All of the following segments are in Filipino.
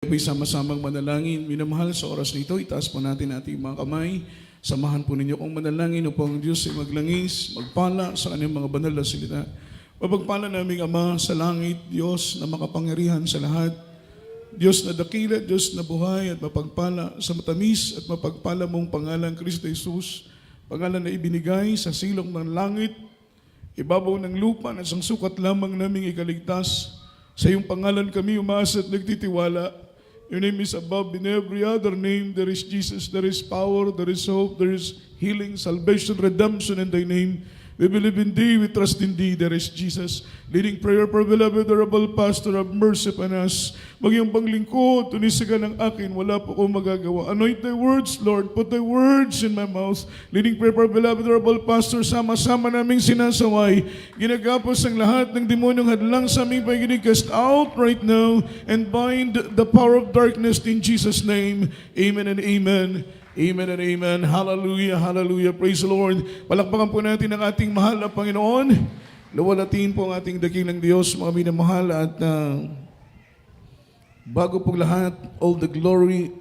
Po'y sama-samang manalangin. Minamahal sa oras nito, itaas po natin ating mga kamay. Samahan po ninyo kong manalangin upang ang Diyos ay maglangis, magpala sa kanyang mga banal na salita. Mapagpala naming Ama sa langit, Diyos na makapangyarihan sa lahat. Diyos na dakila, Diyos na buhay at mapagpala sa matamis at mapagpala mong pangalan Kristo Jesus. Pangalan na ibinigay sa silong ng langit, ibabaw ng lupa at sang sukat lamang naming ikaligtas. Sa iyong pangalan kami umaasa at nagtitiwala. Your name is above in every other name. There is Jesus, there is power, there is hope, there is healing, salvation, redemption in thy name. We believe in thee, we trust in thee, there is Jesus. Leading prayer for beloved, honorable pastor, have mercy upon us. Magyang panglingkod, tunisigan ng akin, wala po akong magagawa. Anoint thy words, Lord, put thy words in my mouth. Leading prayer for beloved, honorable pastor, sama-sama naming sinasaway. Ginagapos ang lahat ng demonyong hadlang sa aming paginig, cast out right now and bind the power of darkness in Jesus' name. Amen and amen. Amen and amen. Hallelujah, hallelujah. Praise the Lord. Palakpakan po natin ang ating mahal na Panginoon. Luwalatiin po ang ating dakilang Diyos, mga minamahal. At bago po lahat, all the glory,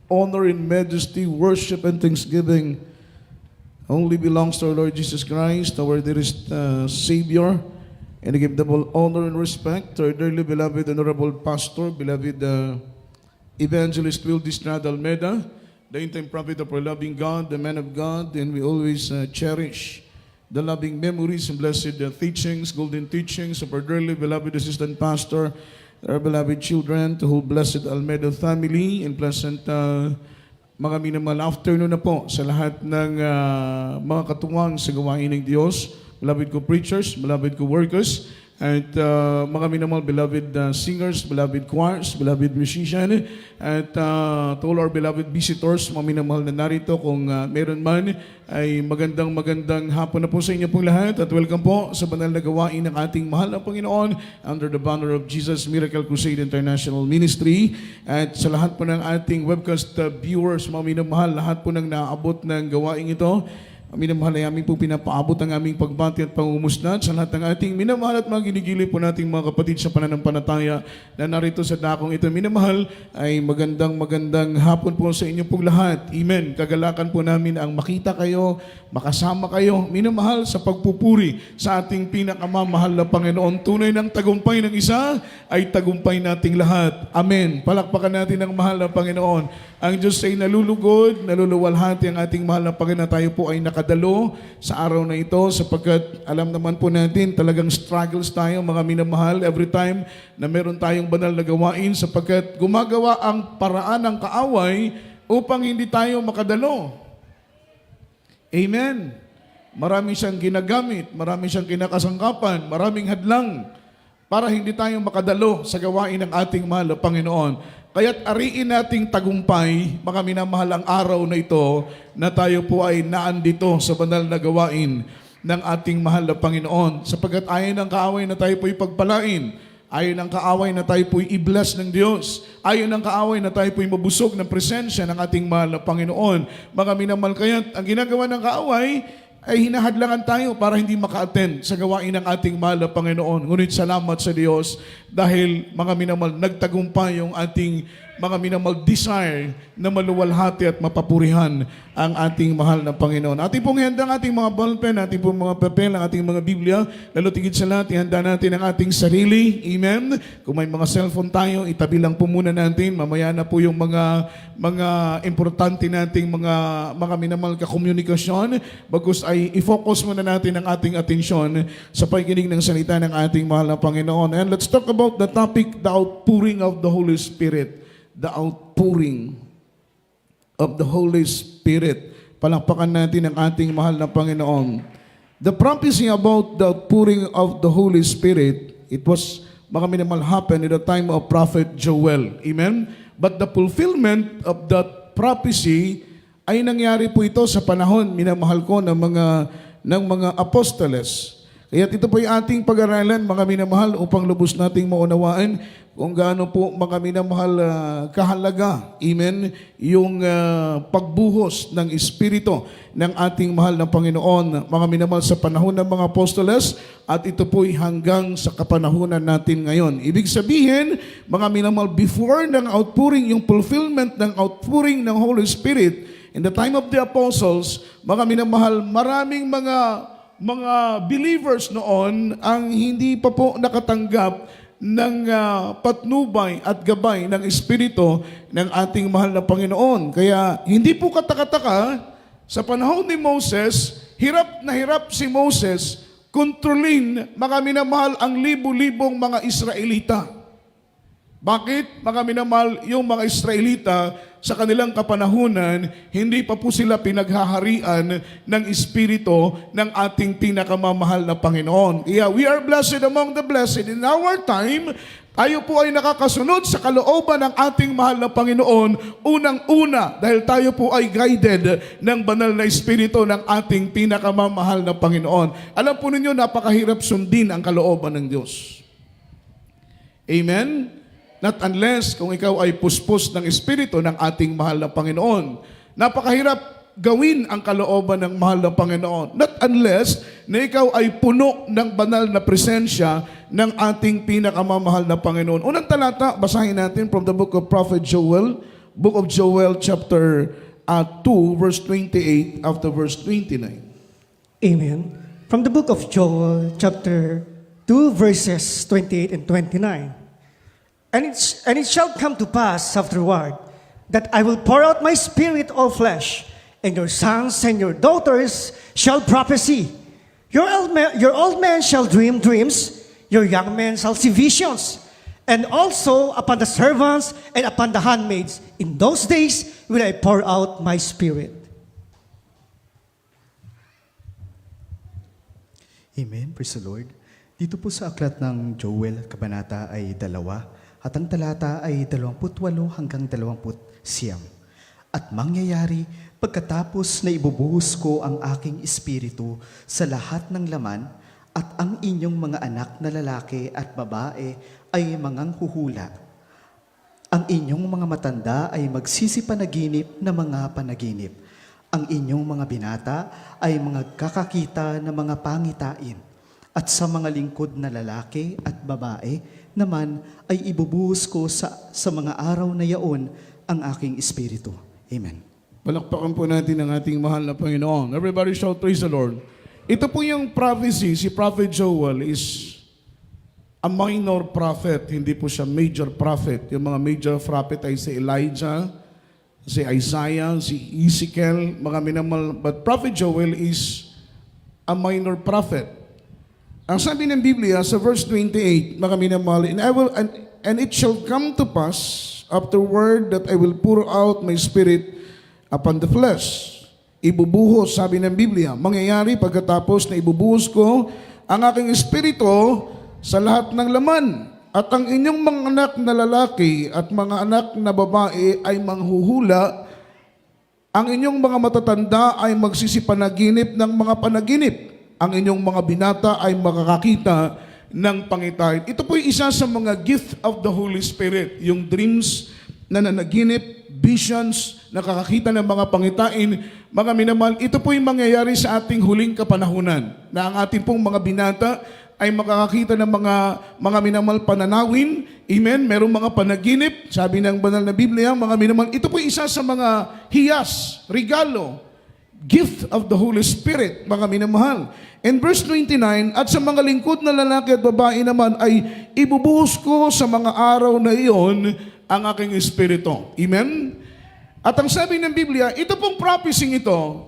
honor and majesty, worship and thanksgiving only belongs to our Lord Jesus Christ, our dearest Savior. And I give double honor and respect to our dearly beloved honorable pastor, beloved evangelist Will Distrad Almeida, the in-time prophet of our loving God, the man of God, and we always cherish the loving memories and blessed teachings, golden teachings of our dearly beloved assistant pastor, our beloved children, to whole blessed Almeida family, and pleasant mga minamahal afternoon na po sa lahat ng mga katuwang sa gawain ng Diyos, beloved ko preachers, beloved ko workers, at mga minamahal beloved singers, beloved choirs, beloved musician, at to all our beloved visitors, mga minamahal na narito, kung meron man, ay magandang hapon na po sa inyo pong lahat, at welcome po sa banal na gawain ng ating mahal na Panginoon under the banner of Jesus Miracle Crusade International Ministry. At sa lahat po ng ating webcast viewers, mga minamahal, lahat po ng naabot ng gawain ito, minamahal ay aming po pinapaabot ang aming pagbati at pangumusnad sa lahat ng ating minamahal at mga ginigili po nating mga kapatid sa pananampalataya na narito sa dakong ito. Minamahal ay magandang hapon po sa inyo pong lahat. Amen. Kagalakan po namin ang makita kayo, makasama kayo, minamahal, sa pagpupuri sa ating pinakamamahal na Panginoon. Tunay ng tagumpay ng isa ay tagumpay nating lahat. Amen. Palakpakan natin ang mahal na Panginoon. Ang Diyos ay nalulugod, naluluwalhati ang ating mahal na Panginoon. Tayo po ay nakadalo sa araw na ito sapagkat alam naman po natin talagang struggles tayo mga minamahal every time na meron tayong banal na gawain sapagkat gumagawa ang paraan ng kaaway upang hindi tayo makadalo. Amen. Marami siyang ginagamit, marami siyang kinakasangkapan, maraming hadlang para hindi tayo makadalo sa gawain ng ating mahal na Panginoon. Kaya't ariin nating tagumpay, mga minamahal, ang araw na ito na tayo po ay naandito sa banal na gawain ng ating mahal na Panginoon. Sapagkat ayon ng kaaway na tayo po ipagpalain, ayon ng kaaway na tayo po i-bless ng Diyos, ayon ng kaaway na tayo po mabusog ng presensya ng ating mahal na Panginoon. Mga minamahal, kaya't ang ginagawa ng kaaway ay hinahadlangan tayo para hindi maka-attend sa gawain ng ating mahal na Panginoon. Ngunit salamat sa Diyos dahil mga minamahal, nagtagumpay yung ating mga minamahal desire na maluwalhati at mapapurihan ang ating mahal na Panginoon. Ating pong ihanda ang ating mga ballpen, ating pong mga papel, ang ating mga Biblia. Lalo tigit sa lahat, ihanda natin ang ating sarili. Amen. Kung may mga cellphone tayo, itabi lang po muna natin. Mamaya na po yung mga importante nating mga minamahal ka-komunikasyon. Bagkus ay i-focus muna natin ang ating atensyon sa pakikinig ng salita ng ating mahal na Panginoon. And let's talk about the topic, the outpouring of the Holy Spirit. The outpouring of the Holy Spirit. Palakpakan natin ang ating mahal na Panginoon. The prophecy about the outpouring of the Holy Spirit, it was, mga minamahal, happened in the time of Prophet Joel. Amen? But the fulfillment of that prophecy ay nangyari po ito sa panahon, minamahal ko, ng mga apostoles. Kaya ito po yung ating pag-aralan, mga minamahal, upang lubos nating maunawaan kung gaano po, mga minamahal, kahalaga, amen, yung pagbuhos ng Espiritu ng ating mahal na Panginoon, mga minamahal, sa panahon ng mga apostoles, at ito po'y hanggang sa kapanahunan natin ngayon. Ibig sabihin, mga minamahal, before ng outpouring, yung fulfillment ng outpouring ng Holy Spirit, in the time of the apostles, mga minamahal, maraming mga believers noon ang hindi pa po nakatanggap ng patnubay at gabay ng Espiritu ng ating mahal na Panginoon. Kaya hindi po katakataka, sa panahon ni Moses, hirap na hirap si Moses kontrolin, mga minamahal, ang libu-libong mga Israelita. Bakit? Mga minamahal, yung mga Israelita sa kanilang kapanahunan, hindi pa po sila pinaghaharian ng Espiritu ng ating pinakamamahal na Panginoon. Kaya we are blessed among the blessed. In our time, tayo po ay nakakasunod sa kalooban ng ating mahal na Panginoon, unang-una, dahil tayo po ay guided ng banal na Espiritu ng ating pinakamamahal na Panginoon. Alam po ninyo, napakahirap sundin ang kalooban ng Diyos. Amen? Not unless kung ikaw ay puspos ng Espiritu ng ating mahal na Panginoon. Napakahirap gawin ang kalooban ng mahal na Panginoon. Not unless na ikaw ay puno ng banal na presensya ng ating pinakamamahal na Panginoon. Unang talata, basahin natin from the book of Prophet Joel, book of Joel chapter 2, verse 28 after verse 29. Amen. From the book of Joel, chapter 2, verses 28 and 29. And it shall come to pass afterward that I will pour out my spirit on all flesh, and your sons and your daughters shall prophesy. Your old men shall dream dreams, your young men shall see visions. And also upon the servants and upon the handmaids, in those days will I pour out my spirit. Amen. Praise the Lord. Dito po sa aklat ng Joel, kabanata ay 2, at ang talata ay 28 hanggang 29. At mangyayari, pagkatapos na ibubuhos ko ang aking espiritu sa lahat ng laman, at ang inyong mga anak na lalaki at babae ay manganghuhula. Ang inyong mga matanda ay magsisipanaginip na mga panaginip. Ang inyong mga binata ay mga kakakita ng mga pangitain. At sa mga lingkod na lalaki at babae naman ay ibubuhos ko sa mga araw na yaon ang aking espiritu. Amen. Palakpakan po natin ang ating mahal na Panginoon. Everybody shout, praise the Lord. Ito po yung prophecy, si Prophet Joel is a minor prophet, hindi po siya major prophet. Yung mga major prophet ay si Elijah, si Isaiah, si Ezekiel, mga minamal. But Prophet Joel is a minor prophet. Ang sabi ng Biblia sa verse 28, mga minamahal, and it shall come to pass afterward that I will pour out my spirit upon the flesh. Ibubuhos, sabi ng Biblia, mangyayari pagkatapos na ibubuhos ko ang aking espiritu sa lahat ng laman. At ang inyong mga anak na lalaki at mga anak na babae ay manghuhula. Ang inyong mga matatanda ay magsisipanaginip ng mga panaginip. Ang inyong mga binata ay makakakita ng pangitain. Ito po isa sa mga gift of the Holy Spirit, yung dreams na nanaginip, visions, nakakakita ng mga pangitain. Mga minamahal, ito po yung mangyayari sa ating huling kapanahunan, na ang ating pong mga binata ay makakakita ng mga minamahal pananawin. Amen? Merong mga panaginip, sabi ng banal na Biblia, mga minamahal, ito po isa sa mga hiyas, regalo, gift of the Holy Spirit, mga minamahal. In verse 29, at sa mga lingkod na lalaki at babae naman ay ibubuhos ko sa mga araw na iyon ang aking espiritu. Amen? At ang sabi ng Biblia, ito pong prophecy ito,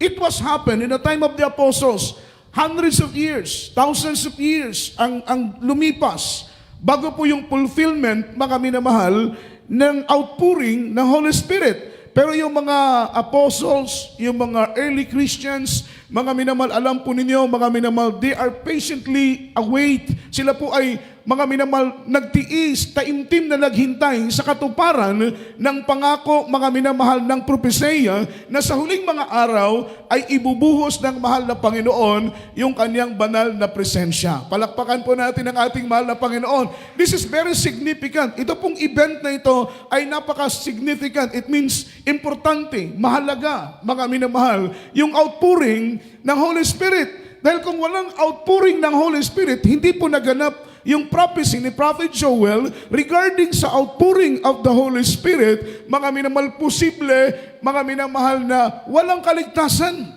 it was happened in the time of the apostles. Hundreds of years, thousands of years ang lumipas bago po yung fulfillment, mga minamahal, ng outpouring ng Holy Spirit. Pero yung mga apostles, yung mga early Christians, mga minamahal, alam po ninyo, mga minamahal, they are patiently await. Sila po ay mga minamahal, nagtiis, taimtim na naghintay sa katuparan ng pangako, mga minamahal, ng propesya na sa huling mga araw ay ibubuhos ng mahal na Panginoon yung kanyang banal na presensya. Palakpakan po natin ang ating mahal na Panginoon. This is very significant. Ito pong event na ito ay napaka-significant. It means importante, mahalaga, mga minamahal, yung outpouring ng Holy Spirit. Dahil kung walang outpouring ng Holy Spirit, hindi po naganap yung prophecy ni Prophet Joel regarding sa outpouring of the Holy Spirit, mga minamahal, posible, mga minamahal, na walang kaligtasan.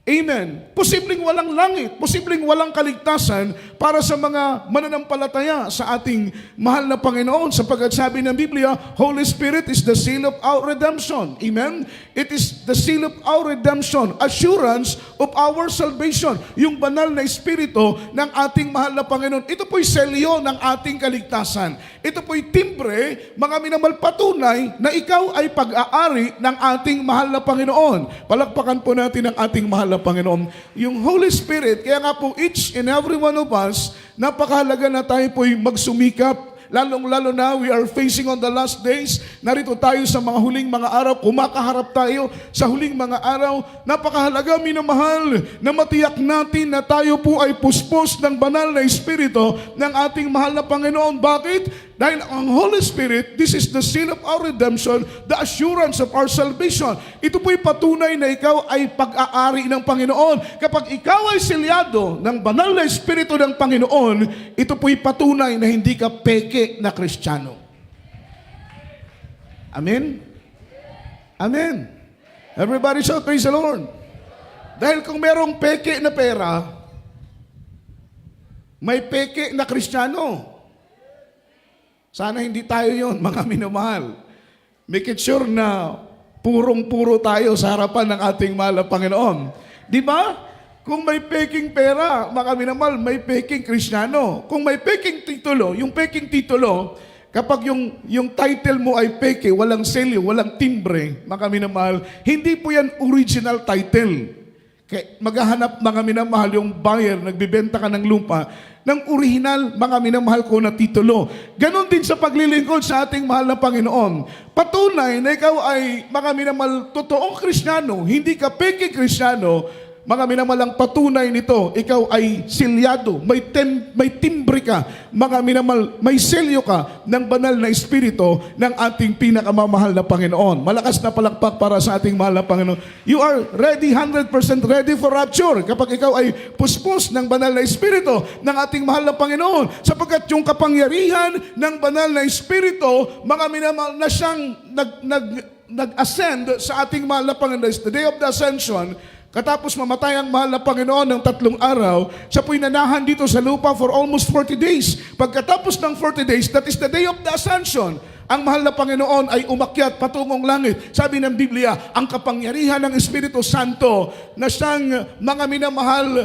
Amen. Posibleng walang langit, posibleng walang kaligtasan para sa mga mananampalataya sa ating mahal na Panginoon, sapagkat sabi ng Biblia, Holy Spirit is the seal of our redemption. Amen. It is the seal of our redemption, assurance of our salvation. Yung banal na espiritu ng ating mahal na Panginoon. Ito po'y selyo ng ating kaligtasan. Ito po'y timbre, mga minamahal, patunay na ikaw ay pag-aari ng ating mahal na Panginoon. Palakpakan po natin ang ating mahal na Panginoon. Yung Holy Spirit, kaya nga po each and every one of us, napakahalaga na tayo po'y magsumikap. Lalong-lalo na we are facing on the last days. Narito tayo sa mga huling mga araw. Kumakaharap tayo sa huling mga araw. Napakahalaga, minamahal, na matiyak natin na tayo po ay puspos ng banal na espiritu ng ating mahal na Panginoon. Bakit? Dahil ang Holy Spirit, this is the seal of our redemption, the assurance of our salvation. Ito po'y patunay na ikaw ay pag-aari ng Panginoon. Kapag ikaw ay selyado ng banal na espiritu ng Panginoon, ito po'y patunay na hindi ka peke na Kristiyano. Amen? Amen. Everybody shout, praise the Lord. Dahil kung merong peke na pera, may peke na Kristiyano. Sana hindi tayo yon, mga minamahal. Make it sure na purong-puro tayo sa harapan ng ating mahal na Panginoon. Di ba? Kung may peking pera, mga minamahal, may peking Kristiyano. Kung may peking titulo, yung peking titulo, kapag yung title mo ay peke, walang selyo, walang timbre, mga minamahal, hindi po yan original title. Kaya maghahanap, mga minamahal, yung buyer, nagbibenta ka ng lupa, ng original, mga minamahal ko, na titulo. Ganon din sa paglilingkod sa ating mahal na Panginoon. Patunay na ikaw ay, mga minamahal, totoong Kristiyano, hindi ka peke Kristiyano, mga minamalang patunay nito, ikaw ay silyado, may timbre ka, mga minamal, may selyo ka ng banal na espiritu ng ating pinakamamahal na Panginoon. Malakas na palakpak para sa ating mahal na Panginoon. You are ready, 100% ready for rapture kapag ikaw ay puspos ng banal na espiritu ng ating mahal na Panginoon. Sapagkat yung kapangyarihan ng banal na espiritu, mga minamal, na siyang nag-ascend sa ating mahal na Panginoon. The day of the ascension, katapos mamatay ang mahal na Panginoon ng 3 araw, siya po'y nanahan dito sa lupa for almost 40 days. Pagkatapos ng 40 days, that is the day of the ascension, ang mahal na Panginoon ay umakyat patungong langit. Sabi ng Biblia, ang kapangyarihan ng Espiritu Santo na siyang, mga minamahal,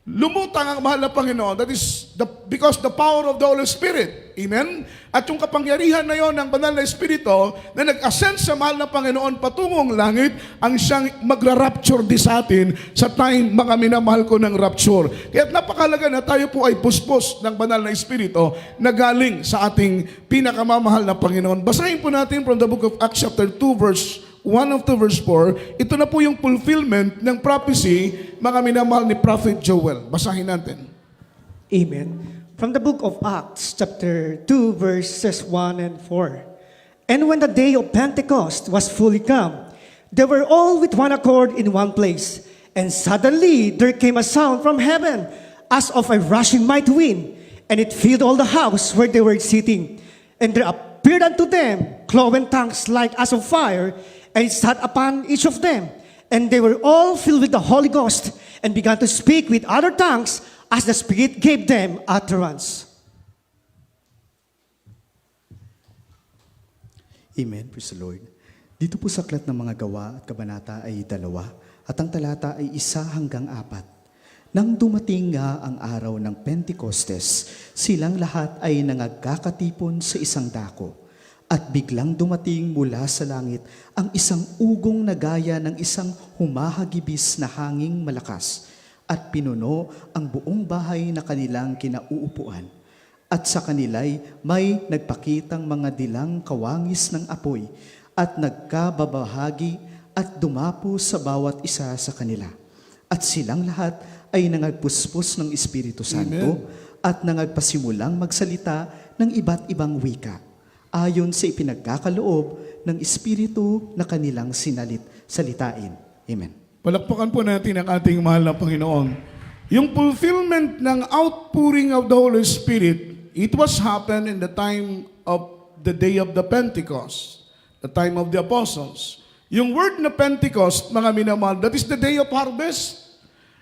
lumutang ang mahal na Panginoon. That is because the power of the Holy Spirit. Amen? At yung kapangyarihan na yon ng banal na Espiritu na nag-ascend sa mahal na Panginoon patungong langit, ang siyang magra-rapture di sa atin sa time, mga minamahal ko, ng rapture. Kaya napakalaga na tayo po ay puspos ng banal na Espiritu na galing sa ating pinakamamahal na Panginoon. Basahin po natin from the book of Acts chapter 2 verse 1 of 2 verse 4, ito na po yung fulfillment ng prophecy, mga minamahal, ni Prophet Joel. Basahin natin. Amen. From the book of Acts, chapter 2, verses 1 and 4. And when the day of Pentecost was fully come, they were all with one accord in one place. And suddenly there came a sound from heaven, as of a rushing mighty wind, and it filled all the house where they were sitting. And there appeared unto them cloven tongues like as of fire, and it sat upon each of them. And they were all filled with the Holy Ghost, and began to speak with other tongues as the Spirit gave them utterance. Amen. Praise the Lord. Dito po sa aklat ng mga gawa at kabanata ay 2, at ang talata ay 1 hanggang 4. Nang dumating nga ang araw ng Pentecostes, silang lahat ay nangagkakatipon sa isang dako. At biglang dumating mula sa langit ang isang ugong na gaya ng isang humahagibis na hanging malakas. at pinuno ang buong bahay na kanilang kinauupuan. At sa kanila'y may nagpakitang mga dilang kawangis ng apoy at nagkababahagi at dumapo sa bawat isa sa kanila. At silang lahat ay nangagpuspos ng Espiritu Santo at nangagpasimulang magsalita ng iba't ibang wika, ayon sa ipinagkakaloob ng Espiritu na kanilang salitain. Amen. Palakpakan po natin ang ating mahal na Panginoon. Yung fulfillment ng outpouring of the Holy Spirit, it was happened in the time of the day of the Pentecost, the time of the apostles. Yung word na Pentecost, mga minamahal, that is the day of harvest.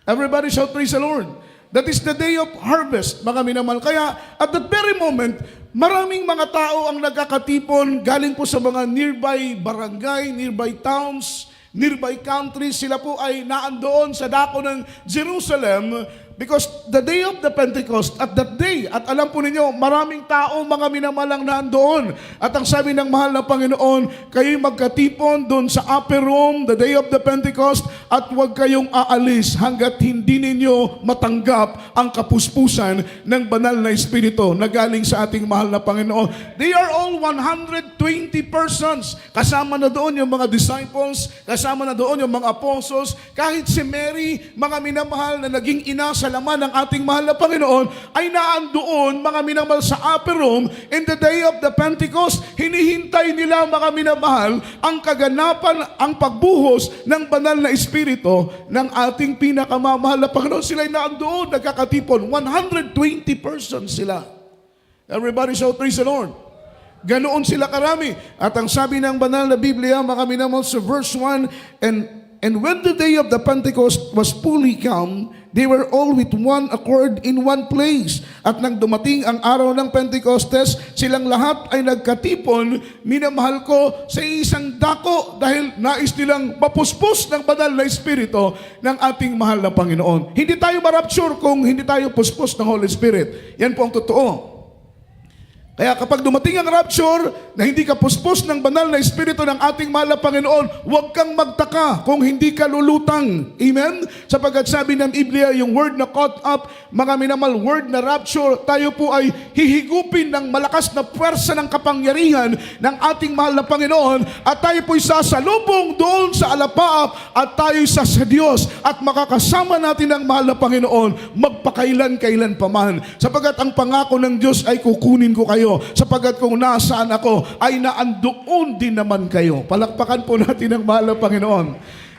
Everybody shout, praise the Lord. That is the day of harvest, mga minamahal. Kaya at that very moment, maraming mga tao ang nagkakatipon galing po sa mga nearby barangay, nearby towns, nearby countries. Sila po ay naandoon sa dako ng Jerusalem because the day of the Pentecost, at that day, at alam po ninyo, maraming tao, mga minamalang naandoon. At ang sabi ng mahal na Panginoon, kayo'y magkatipon doon sa upper room, the day of the Pentecost, at huwag kayong aalis hanggat hindi ninyo matanggap ang kapuspusan ng banal na Espiritu na galing sa ating mahal na Panginoon. They are all 120 persons. Kasama na doon yung mga disciples, kasama na doon yung mga apostles, kahit si Mary, mga minamahal na naging ina sa laman ng ating mahal na Panginoon, ay naandoon, mga minamahal, sa upper room in the day of the Pentecost. Hinihintay nila, mga minamahal, ang kaganapan, ang pagbuhos ng banal na Espiritu ng ating pinakamamahal na Panginoon. Sila'y naandoon, nagkakatipon. 120 persons sila. Everybody shout, praise the Lord. Ganoon sila karami. At ang sabi ng banal na Biblia, mga minamahal, sa verse 1, And when the day of the Pentecost was fully come, they were all with one accord in one place. At nang dumating ang araw ng Pentecostes, silang lahat ay nagkatipon, minamahal ko, sa isang dako dahil nais nilang mapuspos ng banal na Espiritu ng ating mahal na Panginoon. Hindi tayo marapture kung hindi tayo puspos ng Holy Spirit. Yan po ang totoo. Kaya kapag dumating ang rapture na hindi ka puspos ng banal na Espiritu ng ating mahal na Panginoon, huwag kang magtaka kung hindi ka lulutang. Amen? Sapagkat sabi ng Biblia, yung word na caught up, mga minamal, word na rapture, tayo po ay hihigupin ng malakas na puwersa ng kapangyarihan ng ating mahal na Panginoon at tayo po ay sasalubong doon sa alapaap at tayo sa Diyos at makakasama natin ang mahal na Panginoon magpakailan-kailan paman. Sapagkat ang pangako ng Diyos ay kukunin ko kayo. Sapagkat kung nasaan ako, ay naandoon din naman kayo. Palakpakan po natin ang mahal na Panginoon.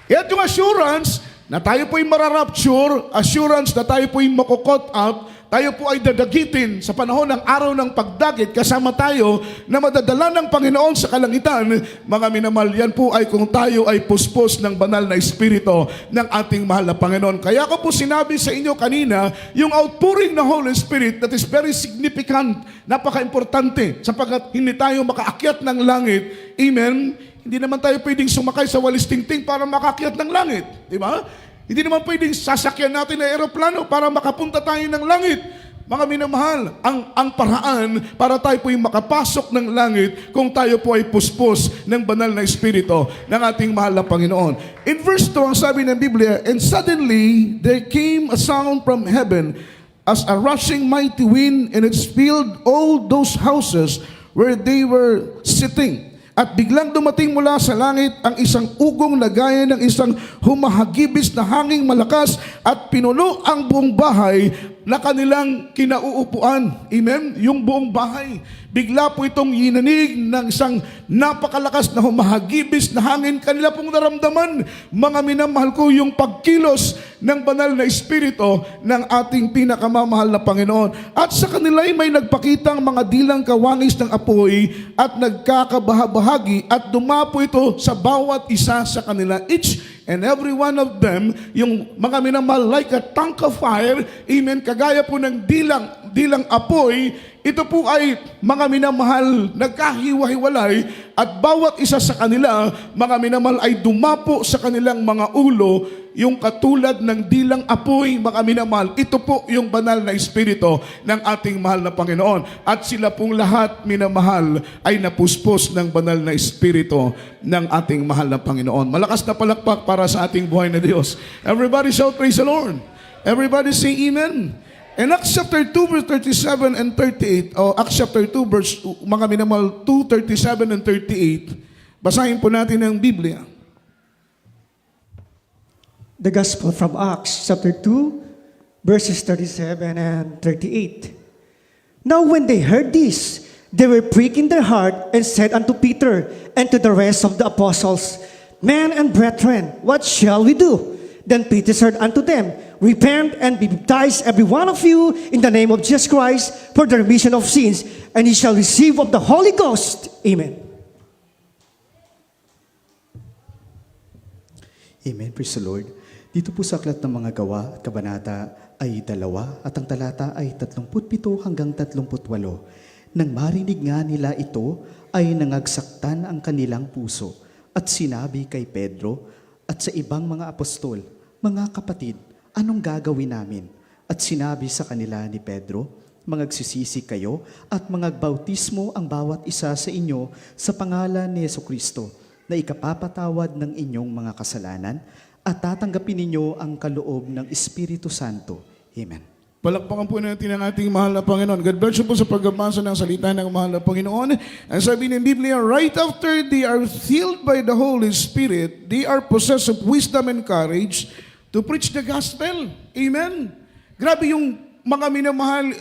At yung assurance na tayo po'y mararapture, assurance na tayo po'y makukot up, tayo po ay dadagitin sa panahon ng araw ng pagdagit, kasama tayo na madadala ng Panginoon sa kalangitan. Mga minamahal, yan po ay kung tayo ay puspos ng banal na Espiritu ng ating mahal na Panginoon. Kaya ko po sinabi sa inyo kanina, yung outpouring ng Holy Spirit, that is very significant, napaka-importante, sapagkat hindi tayo makaakyat ng langit. Amen? Hindi naman tayo pwedeng sumakay sa walis tingting para makaakyat ng langit. Di ba? Hindi naman pwedeng sasakyan natin na aeroplano para makapunta tayo ng langit. Mga minamahal, ang paraan para tayo po'y makapasok ng langit kung tayo po ay puspos ng banal na Espiritu ng ating mahal na Panginoon. In verse 2, ang sabi ng Biblia, And suddenly there came a sound from heaven as a rushing mighty wind, and it filled all those houses where they were sitting. At biglang dumating mula sa langit ang isang ugong na gaya ng isang humahagibis na hanging malakas at pinuno ang buong bahay na kanilang kinauupuan. Amen? Yung buong bahay. Bigla po itong yinanig ng isang napakalakas na humahagibis na hangin. Kanila pong naramdaman, mga minamahal ko, yung pagkilos ng banal na Espiritu ng ating pinakamamahal na Panginoon. At sa kanila'y may nagpakitang mga dilang kawangis ng apoy at nagkakabahabahagi at dumapo ito sa bawat isa sa kanila. Each and every one of them, yung mga minamahal, like a tongue of fire, amen, kagaya po ng dilang apoy, ito po ay mga minamahal, nagkahiwa-hiwalay at bawat isa sa kanila, mga minamahal, ay dumapo sa kanilang mga ulo, yung katulad ng dilang apoy, mga minamahal. Ito po yung banal na Espiritu ng ating mahal na Panginoon. At sila pong lahat, minamahal, ay napuspos ng banal na Espiritu ng ating mahal na Panginoon. Malakas na palakpak para sa ating buhay na Diyos. Everybody shout, praise the Lord. Everybody say amen. In Acts chapter 2 verse 37 and 38, o Acts chapter 2 verse, mga minamahal, 2, 37 and 38, basahin po natin ang Biblia. The Gospel from Acts, chapter 2, verses 37 and 38. Now when they heard this, they were pricked in their heart and said unto Peter and to the rest of the apostles, Men and brethren, what shall we do? Then Peter said unto them, Repent and be baptized every one of you in the name of Jesus Christ for the remission of sins, and ye shall receive of the Holy Ghost. Amen. Amen. Praise the Lord. Dito po sa aklat ng mga gawa at kabanata ay 2 at ang talata ay 37 hanggang 38. Nang marinig nga nila ito ay nangagsaktan ang kanilang puso at sinabi kay Pedro at sa ibang mga apostol, Mga kapatid, anong gagawin namin? At sinabi sa kanila ni Pedro, Mangagsisisi kayo at mangagbautismo ang bawat isa sa inyo sa pangalan ni Jesucristo na ikapapatawad ng inyong mga kasalanan at tatanggapin ninyo ang kaloob ng Espiritu Santo. Amen. Palakpakan po natin ang ating mahal na Panginoon. God bless you po sa pagbabasa ng salita ng mahal na Panginoon. Ang sabi ng Biblia, right after they are filled by the Holy Spirit, they are possessed of wisdom and courage to preach the gospel. Amen. Grabe yung mga minamahal,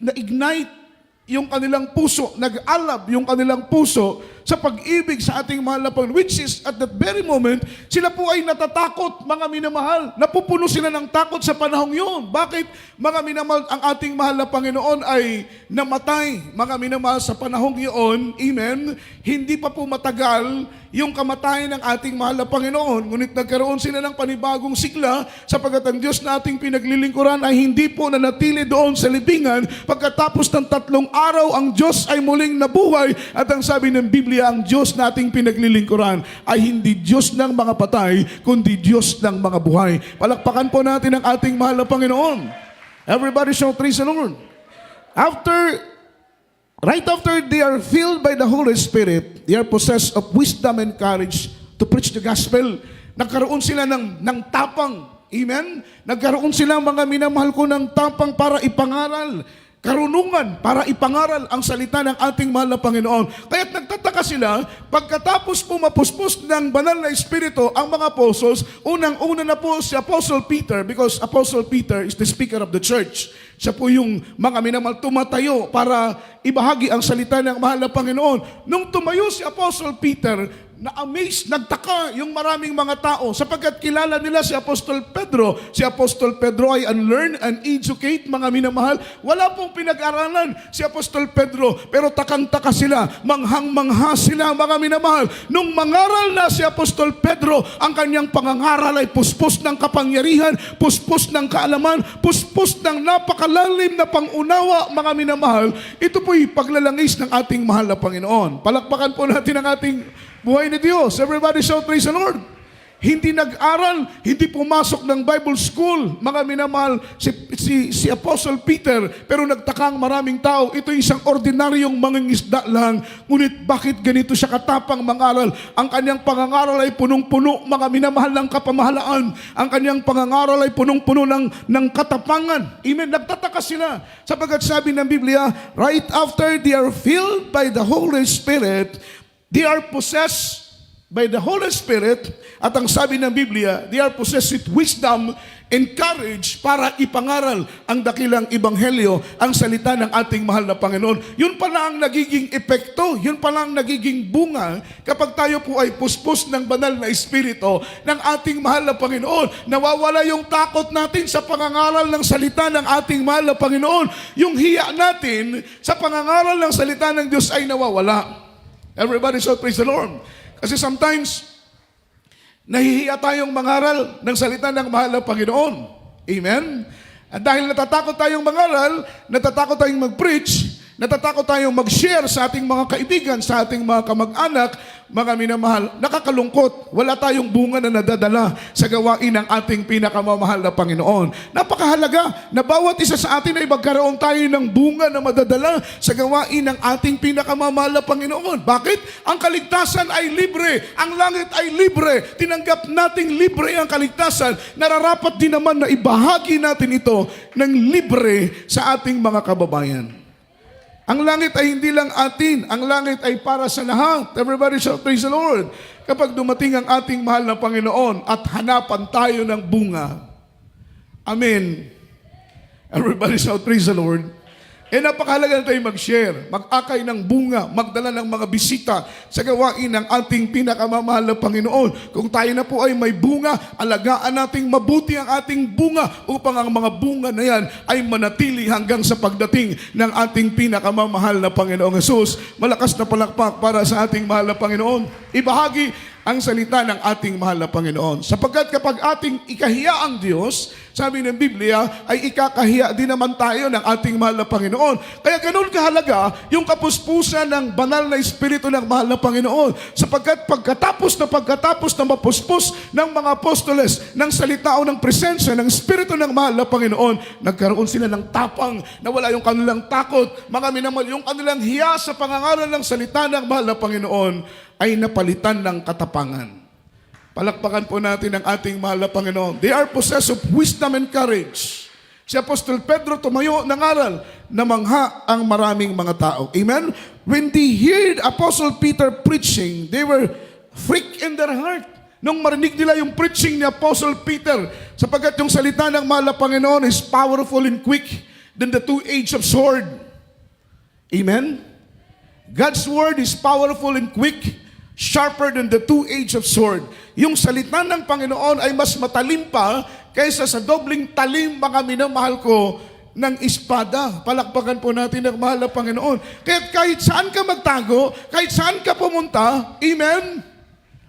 na-ignite yung kanilang puso, nag-alab yung kanilang puso sa pag-ibig sa ating mahal na Panginoon, which is at that very moment, sila po ay natatakot, mga minamahal. Napupuno sila ng takot sa panahong yun. Bakit, mga minamahal, ang ating mahal na Panginoon ay namatay, mga minamahal, sa panahong yun, amen, hindi pa po matagal yung kamatayan ng ating mahal na Panginoon. Ngunit nagkaroon sila ng panibagong sigla sapagkat ang Diyos na ating pinaglilingkuran ay hindi po nanatili doon sa libingan. Pagkatapos ng 3 araw, ang Diyos ay muling nabuhay at ang sabi ng Biblia, ang Diyos na ating pinaglilingkuran ay hindi Diyos ng mga patay, kundi Diyos ng mga buhay. Palakpakan po natin ang ating mahal na Panginoon. Everybody shout praise the Lord. Right after they are filled by the Holy Spirit, they are possessed of wisdom and courage to preach the gospel. Nagkaroon sila ng tapang. Amen? Nagkaroon sila, mga minamahal ko, ng tapang para ipangaral. Karunungan para ipangaral ang salita ng ating mahal na Panginoon. Kaya't nagtataka sila, pagkatapos pumapuspos ng banal na Espiritu ang mga apostles, unang-una na po si Apostle Peter, because Apostle Peter is the speaker of the church. Siya po yung mga minamahal tumatayo para ibahagi ang salita ng mahal na Panginoon. Nung tumayo si Apostle Peter, na-amaze, nagtaka yung maraming mga tao sapagkat kilala nila si Apostol Pedro. Si Apostol Pedro ay unlearn and educate, mga minamahal. Wala pong pinag-aralan si Apostol Pedro, pero takang-taka sila, manghang-mangha sila, mga minamahal. Nung mangaral na si Apostol Pedro, ang kanyang pangangaral ay puspos ng kapangyarihan, puspos ng kaalaman, puspos ng napakalalim na pangunawa, mga minamahal. Ito po'y paglalangis ng ating mahal na Panginoon. Palakpakan po natin ang ating buhay ni Diyos. Everybody shout praise the Lord. Hindi nag-aral, hindi pumasok ng Bible school, mga minamahal, si Apostle Peter, pero nagtakang maraming tao. Ito isang ordinaryong mangingisda lang. Ngunit bakit ganito siya katapang mangaral? Ang kanyang pangangaral ay punong-puno, mga minamahal, ng kapamahalaan. Ang kanyang pangangaral ay punong-puno ng katapangan. Amen. Nagtataka sila. Sapagkat sabi ng Biblia, right after they are filled by the Holy Spirit, they are possessed by the Holy Spirit, at ang sabi ng Biblia, they are possessed with wisdom and courage para ipangaral ang dakilang ebanghelyo, ang salita ng ating mahal na Panginoon. Yun pala ang nagiging epekto, yun pala ang nagiging bunga kapag tayo po ay puspos ng banal na Espiritu ng ating mahal na Panginoon. Nawawala yung takot natin sa pangangaral ng salita ng ating mahal na Panginoon. Yung hiya natin sa pangangaral ng salita ng Diyos ay nawawala. Everybody shout praise the Lord. Kasi sometimes, nahihiya tayong mangaral ng salita ng mahal na Panginoon. Amen? At dahil natatakot tayong mangaral, natatakot tayong mag-preach, Natatakot tayong mag-share sa ating mga kaibigan, sa ating mga kamag-anak, mga minamahal. Nakakalungkot. Wala tayong bunga na nadadala sa gawain ng ating pinakamamahal na Panginoon. Napakahalaga na bawat isa sa atin ay magkaroon tayo ng bunga na madadala sa gawain ng ating pinakamamahal na Panginoon. Bakit? Ang kaligtasan ay libre. Ang langit ay libre. Tinanggap nating libre ang kaligtasan. Nararapat din naman na ibahagi natin ito ng libre sa ating mga kababayan. Ang langit ay hindi lang atin. Ang langit ay para sa lahat. Everybody shout, praise the Lord. Kapag dumating ang ating mahal na Panginoon at hanapan tayo ng bunga. Amen. Everybody shout, praise the Lord. Napakahalaga na tayo mag-share, mag-akay ng bunga, magdala ng mga bisita sa gawain ng ating pinakamamahal na Panginoon. Kung tayo na po ay may bunga, alagaan nating mabuti ang ating bunga upang ang mga bunga na yan ay manatili hanggang sa pagdating ng ating pinakamamahal na Panginoong Hesus. Malakas na palakpak para sa ating mahal na Panginoon. Ibahagi ang salita ng ating mahal na Panginoon. Sapagkat kapag ating ikahiya ang Diyos, sabi ng Biblia, ay ikakahiya din naman tayo ng ating mahal na Panginoon. Kaya ganun kahalaga yung kapuspusan ng banal na Espiritu ng mahal na Panginoon. Sapagkat pagkatapos na mapuspos ng mga apostoles ng salita o ng presensya ng Espiritu ng mahal na Panginoon, nagkaroon sila ng tapang na wala yung kanilang takot. Mga minamahal, yung kanilang hiya sa pangangaral ng salita ng mahal na Panginoon ay napalitan ng katapangan. Palakpakan po natin ang ating mahal na Panginoon. They are possessed of wisdom and courage. Si Apostol Pedro tumayo ng aral na mangha ang maraming mga tao. Amen? When they heard Apostle Peter preaching, they were freaked in their heart. Nung marinig nila yung preaching ni Apostle Peter, sapagkat yung salita ng mahal na Panginoon is powerful and quick than the two-edged sword. Amen? God's word is powerful and quick, sharper than the two-edged sword. Yung salita ng Panginoon ay mas matalim pa kaysa sa dobling talim, mga minamahal ko, ng espada. Palakpakan po natin ang mahal na Panginoon. Kaya kahit saan ka magtago, kahit saan ka pumunta, amen?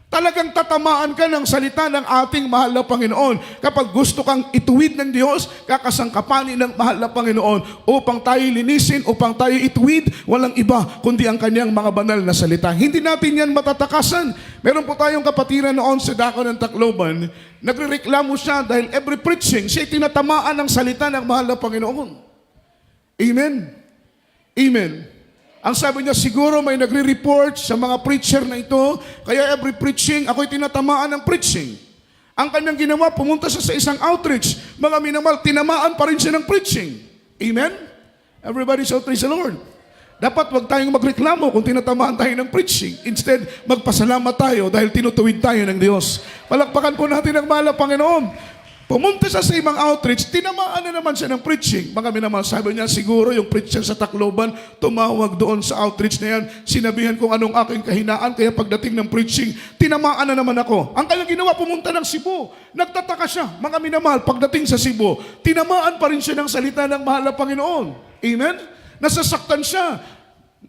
Talagang tatamaan ka ng salita ng ating mahal na Panginoon. Kapag gusto kang ituwid ng Diyos, kakasangkapanin ng mahal na Panginoon upang tayo linisin, upang tayo ituwid, walang iba kundi ang kanyang mga banal na salita. Hindi natin yan matatakasan. Meron po tayong kapatiran noon sa Dako ng Tacloban, nagrereklamo siya dahil every preaching, siya tinatamaan ng salita ng mahal na Panginoon. Amen? Amen. Ang sabi niya, siguro may nagre-report sa mga preacher na ito, kaya every preaching, ako'y tinatamaan ng preaching. Ang kanyang ginawa, pumunta siya sa isang outreach. Mga minamahal, tinamaan pa rin siya ng preaching. Amen? Everybody shout, praise the Lord. Dapat wag tayong magreklamo kung tinatamaan tayo ng preaching. Instead, magpasalamat tayo dahil tinutuwid tayo ng Diyos. Palakpakan po natin ang mahal na Panginoon. Pumunta siya sa ibang outreach, tinamaan na naman siya ng preaching. Mga minamahal, sabi niya, siguro yung preacher sa Tacloban, tumawag doon sa outreach na yan, sinabihan kung anong aking kahinaan, kaya pagdating ng preaching, tinamaan na naman ako. Ang kanyang ginawa, pumunta ng Cebu. Nagtataka siya, mga minamahal, pagdating sa Cebu, tinamaan pa rin siya ng salita ng mahal na Panginoon. Amen? Nasasaktan siya.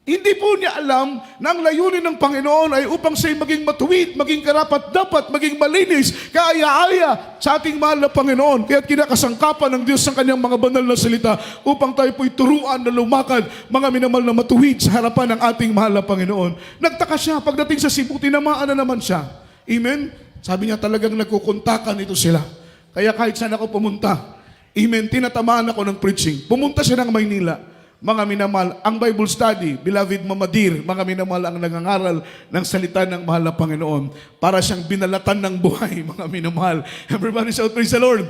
Hindi po niya alam na ang layunin ng Panginoon ay upang siya'y maging matuwid, maging karapat-dapat, maging malinis, kaaya-aya sa ating mahal na Panginoon. Kaya't kinakasangkapan ng Diyos ang kanyang mga banal na salita upang tayo po'y turuan na lumakad, mga minamahal na matuwid sa harapan ng ating mahal na Panginoon. Nagtaka siya, pagdating sa Cebu, tinamaan na naman siya. Amen? Sabi niya, talagang nagkukuntakan ito sila. Kaya kahit saan ako pumunta, amen, tinatamaan ako ng preaching. Pumunta siya ng Maynila. Mga minamahal, ang Bible study, beloved Mamadir, mga minamahal ang nangangaral ng salita ng mahal na Panginoon. Para siyang binalatan ng buhay, mga minamahal. Everybody shout, praise the Lord.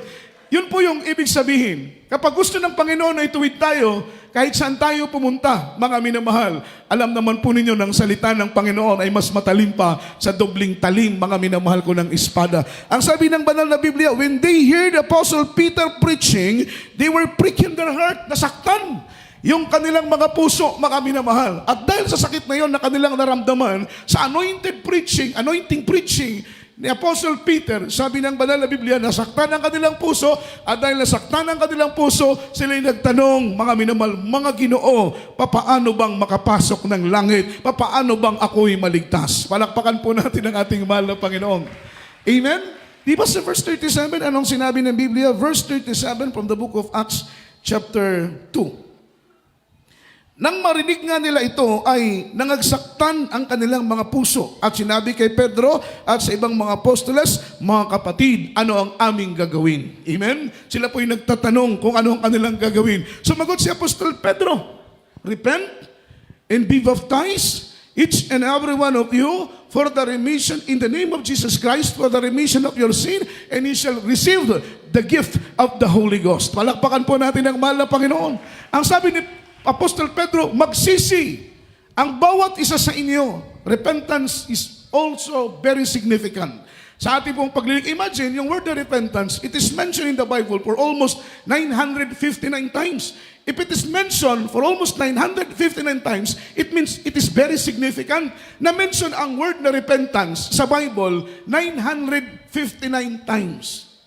Yun po yung ibig sabihin. Kapag gusto ng Panginoon na ituwid tayo, kahit saan tayo pumunta, mga minamahal, alam naman po ninyo ng salita ng Panginoon ay mas matalim pa sa dobling talim, mga minamahal ko, ng espada. Ang sabi ng banal na Biblia, when they heard Apostle Peter preaching, they were pricked in their heart, nasaktan yung kanilang mga puso, mga minamahal. At dahil sa sakit na yon na kanilang naramdaman, sa anointing preaching ni Apostle Peter, sabi ng banal na Biblia, nasaktan ang kanilang puso, at dahil nasaktan ang kanilang puso, sila'y nagtanong, mga minamahal, mga Ginoo, papaano bang makapasok ng langit? Papaano bang ako'y maligtas? Palakpakan po natin ang ating mahal na Panginoon. Amen? Di ba sa verse 37, anong sinabi ng Biblia? Verse 37 from the book of Acts chapter 2. Nang marinig nga nila ito ay nangagsaktan ang kanilang mga puso at sinabi kay Pedro at sa ibang mga apostoles, mga kapatid, ano ang aming gagawin? Amen? Sila po'y nagtatanong kung ano ang kanilang gagawin. Sumagot si Apostol Pedro, repent and be baptized, each and every one of you, for the remission in the name of Jesus Christ, for the remission of your sin, and you shall receive the gift of the Holy Ghost. Palakpakan po natin ang mahal na Panginoon. Ang sabi ni Apostol Pedro, magsisi ang bawat isa sa inyo. Repentance is also very significant. Sa ating pong paglilig, imagine yung word na repentance, it is mentioned in the Bible for almost 959 times. If it is mentioned for almost 959 times, it means it is very significant. Na-mention ang word na repentance sa Bible 959 times.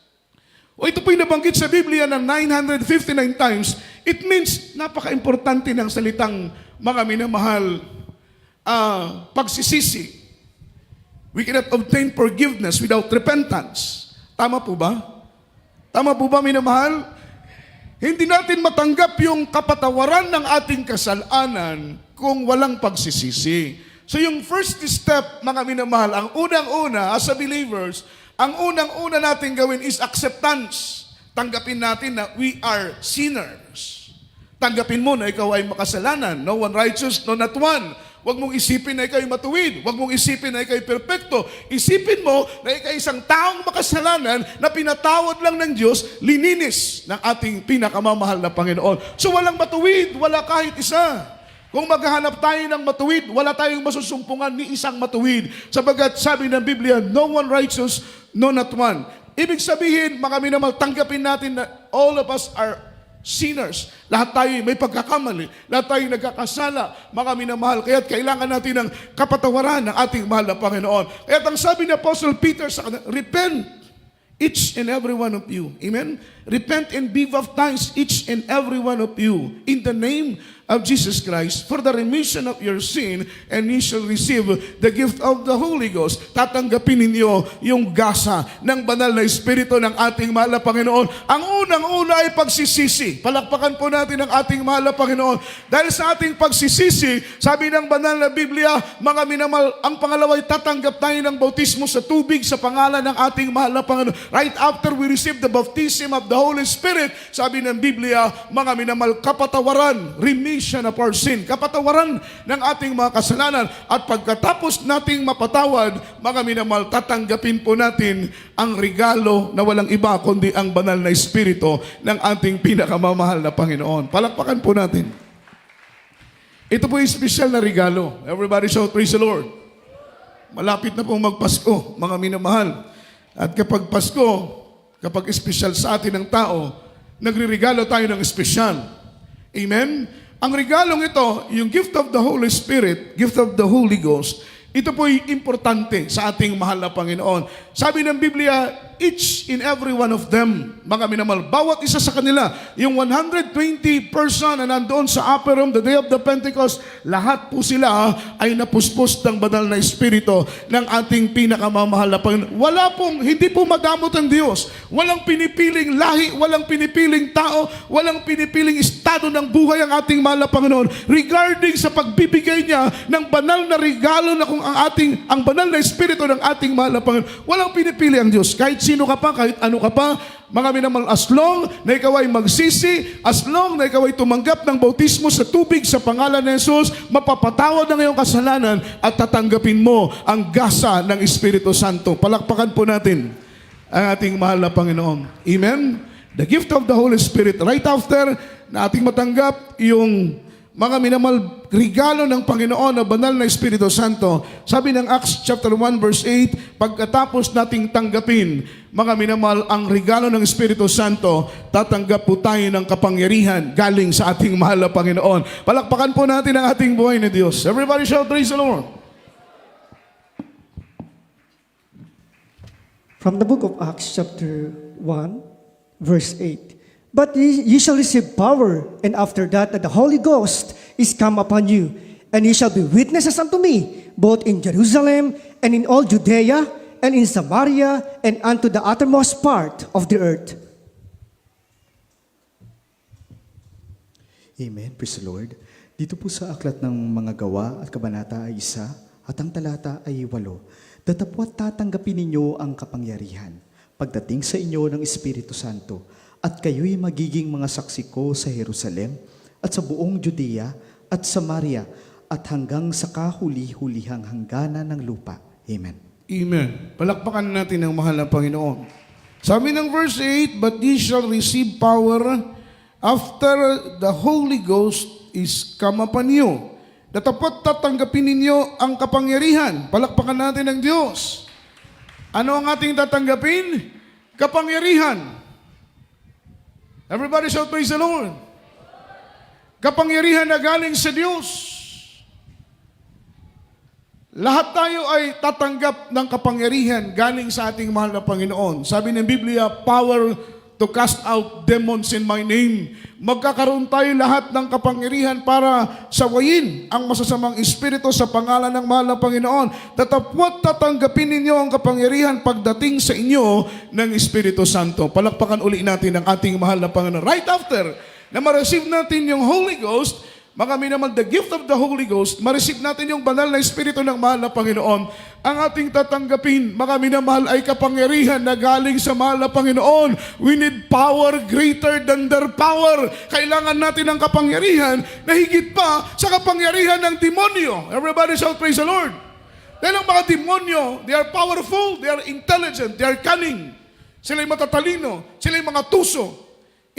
O ito po'y nabanggit sa Biblia ng 959 times, it means napaka-importante ng salitang mga minamahal, pagsisisi. We cannot obtain forgiveness without repentance. Tama po ba? Tama po ba, minamahal? Hindi natin matanggap yung kapatawaran ng ating kasalanan kung walang pagsisisi. So yung first step, mga minamahal, ang unang-una as a believers, ang unang-una natin gawin is acceptance. Tanggapin natin na we are sinners. Tanggapin mo na ikaw ay makasalanan. No one righteous, no not one. Huwag mong isipin na ikaw ay matuwid. Huwag mong isipin na ikaw ay perfecto. Isipin mo na ikaw ay isang taong makasalanan na pinatawad lang ng Diyos, lininis ng ating pinakamamahal na Panginoon. So walang matuwid, wala kahit isa. Kung maghahanap tayo ng matuwid, wala tayong masusumpungan ni isang matuwid. Sabagat sabi ng Biblia, no one righteous, no not one. Ibig sabihin, mga minamahal, tanggapin natin na all of us are sinners. Lahat tayo may pagkakamali. Lahat tayo nagkakasala, mga minamahal. Kaya't kailangan natin ng kapatawaran ng ating mahal na Panginoon. Kaya't ang sabi ni Apostle Peter sa kanila, repent, each and every one of you. Amen? Repent and be baptized, each and every one of you, in the name of Jesus Christ, for the remission of your sin, and you shall receive the gift of the Holy Ghost. Tatanggapin ninyo yung gasa ng banal na Espiritu ng ating mahal na Panginoon. Ang unang-una ay pagsisisi. Palakpakan po natin ang ating mahal na Panginoon. Dahil sa ating pagsisisi, sabi ng banal na Biblia, mga minamahal, ang pangalawa ay tatanggap tayo ng bautismo sa tubig sa pangalan ng ating mahal na Panginoon. Right after we receive the baptism of the Holy Spirit, sabi ng Biblia, mga minamahal, kapatawaran, remission of our sin, kapatawaran ng ating mga kasalanan. At pagkatapos nating mapatawad, mga minamahal, tatanggapin po natin ang regalo na walang iba kundi ang banal na Espiritu ng ating pinakamamahal na Panginoon. Palakpakan po natin. Ito po yung special na regalo. Everybody shout, praise the Lord. Malapit na pong magpasko, mga minamahal. At kapag Pasko, kapag espesyal sa atin ng tao, nagre-regalo tayo ng espesyal. Amen? Ang regalong ito, yung gift of the Holy Spirit, gift of the Holy Ghost, ito po'y importante sa ating mahal na Panginoon. Sabi ng Biblia, each and every one of them, mga minamahal, bawat isa sa kanila, yung 120 person na nandoon sa upper room, the day of the Pentecost, lahat po sila ay napuspos ng banal na Espiritu ng ating pinakamamahal na Panginoon. Hindi po madamot ang Diyos. Walang pinipiling lahi, walang pinipiling tao, walang pinipiling estado ng buhay ang ating mahal na Panginoon regarding sa pagbibigay niya ng banal na regalo na kung ang banal na Espiritu ng ating mahal na Panginoon. Walang pinipili ang Diyos. Kahit sino ka pa, kahit ano ka pa, mga minamahal, as long na ikaw ay magsisi, as long na ikaw ay tumanggap ng bautismo sa tubig sa pangalan ni Jesus, mapapatawad ang iyong kasalanan at tatanggapin mo ang gasa ng Espiritu Santo. Palakpakan po natin ang ating mahal na Panginoon. Amen? The gift of the Holy Spirit. Right after na ating matanggap yung mga minamahal, regalo ng Panginoon na banal na Espiritu Santo. Sabi ng Acts chapter 1 verse 8, pagkatapos nating tanggapin, mga minamahal, ang regalo ng Espiritu Santo, tatanggap po tayo ng kapangyarihan galing sa ating mahal na Panginoon. Palakpakan po natin ang ating buhay na Diyos. Everybody shout, praise the Lord. From the book of Acts chapter 1, verse 8. But ye shall receive power, and after that the Holy Ghost is come upon you, and ye shall be witnesses unto me, both in Jerusalem and in all Judea and in Samaria and unto the uttermost part of the earth. Amen. Praise the Lord. Dito po sa aklat ng mga gawa at kabanata ay 1 at ang talata ay 8. Datapwat tatanggapin ninyo ang kapangyarihan pagdating sa inyo ng Espiritu Santo at kayo'y magiging mga saksi ko sa Jerusalem at sa buong Judea at Samaria at hanggang sa kahuli-hulihang hangganan ng lupa. Amen. Amen. Palakpakan natin ang mahal na Panginoon. Sabi ng verse 8, "But ye shall receive power after the Holy Ghost is come upon you." Datapwat tatanggapin ninyo ang kapangyarihan. Palakpakan natin ang Diyos. Ano ang ating tatanggapin? Kapangyarihan. Everybody shout praise the Lord. Kapangyarihan na galing sa Diyos. Lahat tayo ay tatanggap ng kapangyarihan galing sa ating mahal na Panginoon. Sabi ng Biblia, power to cast out demons in my name. Magkakaroon tayo lahat ng kapangyarihan para sawayin ang masasamang espiritu sa pangalan ng mahal na Panginoon. Tatapwat tatanggapin ninyo ang kapangyarihan pagdating sa inyo ng Espiritu Santo. Palakpakan uli natin ang ating mahal na Panginoon. Right after na ma-receive natin yung Holy Ghost, magami naman the gift of the Holy Ghost, ma-receive natin yung banal na Espiritu ng mahal na Panginoon, ang ating tatanggapin, magami na mahal, ay kapangyarihan na galing sa mahal na Panginoon. We need power greater than their power. Kailangan natin ng kapangyarihan na higit pa sa kapangyarihan ng demonyo. Everybody shout praise the Lord. Dahil ang mga demonyo, they are powerful, they are intelligent, they are cunning. Sila'y matatalino, sila'y mga tuso.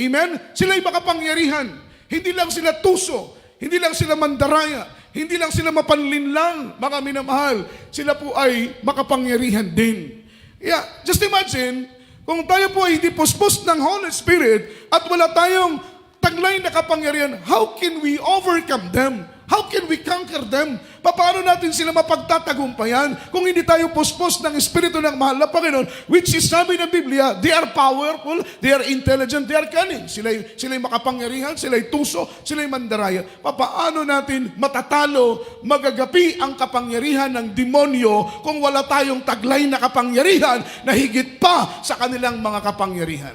Amen? Sila'y makapangyarihan. Hindi lang sila tuso, hindi lang sila mandaraya, hindi lang sila mapanlinlang, mga minamahal. Sila po ay makapangyarihan din. Yeah, just imagine, kung tayo po ay hindi puspos ng Holy Spirit at wala tayong taglay na kapangyarihan, how can we overcome them? How can we conquer them? Paano natin sila mapagtatagumpayan kung hindi tayo puspos ng Espiritu ng mahal na Panginoon, which is sabi ng Biblia, they are powerful, they are intelligent, they are cunning. Sila'y makapangyarihan, sila'y tuso, sila'y mandaraya. Paano natin matatalo, magagapi ang kapangyarihan ng demonyo kung wala tayong taglay na kapangyarihan na higit pa sa kanilang mga kapangyarihan?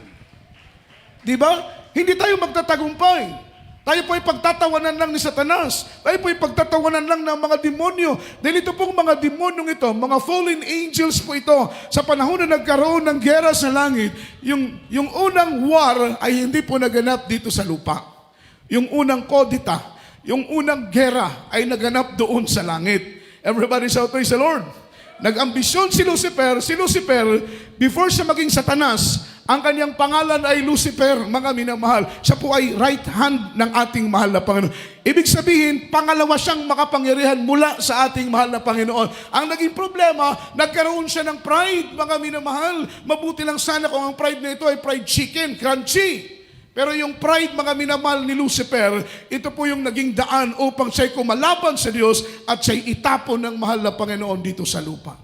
Di ba? Hindi tayo magtatagumpay. Tayo po ay pagtatawanan lang ni Satanas. Tayo po ay pagtatawanan lang ng mga demonyo. Dahil ito pong mga demonyong ito, mga fallen angels po ito, sa panahon na nagkaroon ng gera sa langit, yung unang war ay hindi po naganap dito sa lupa. Yung unang kodita, yung unang gera ay naganap doon sa langit. Everybody shout praise the Lord. Nag-ambisyon si Lucifer, before siya maging Satanas, ang kanyang pangalan ay Lucifer, mga minamahal. Siya po ay right hand ng ating mahal na Panginoon. Ibig sabihin, pangalawa siyang makapangyarihan mula sa ating mahal na Panginoon. Ang naging problema, nagkaroon siya ng pride, mga minamahal. Mabuti lang sana kung ang pride na ito ay fried chicken, crunchy. Pero yung pride, mga minamahal ni Lucifer, ito po yung naging daan upang siya'y kumalaban sa Diyos at siya'y itapon ng mahal na Panginoon dito sa lupa.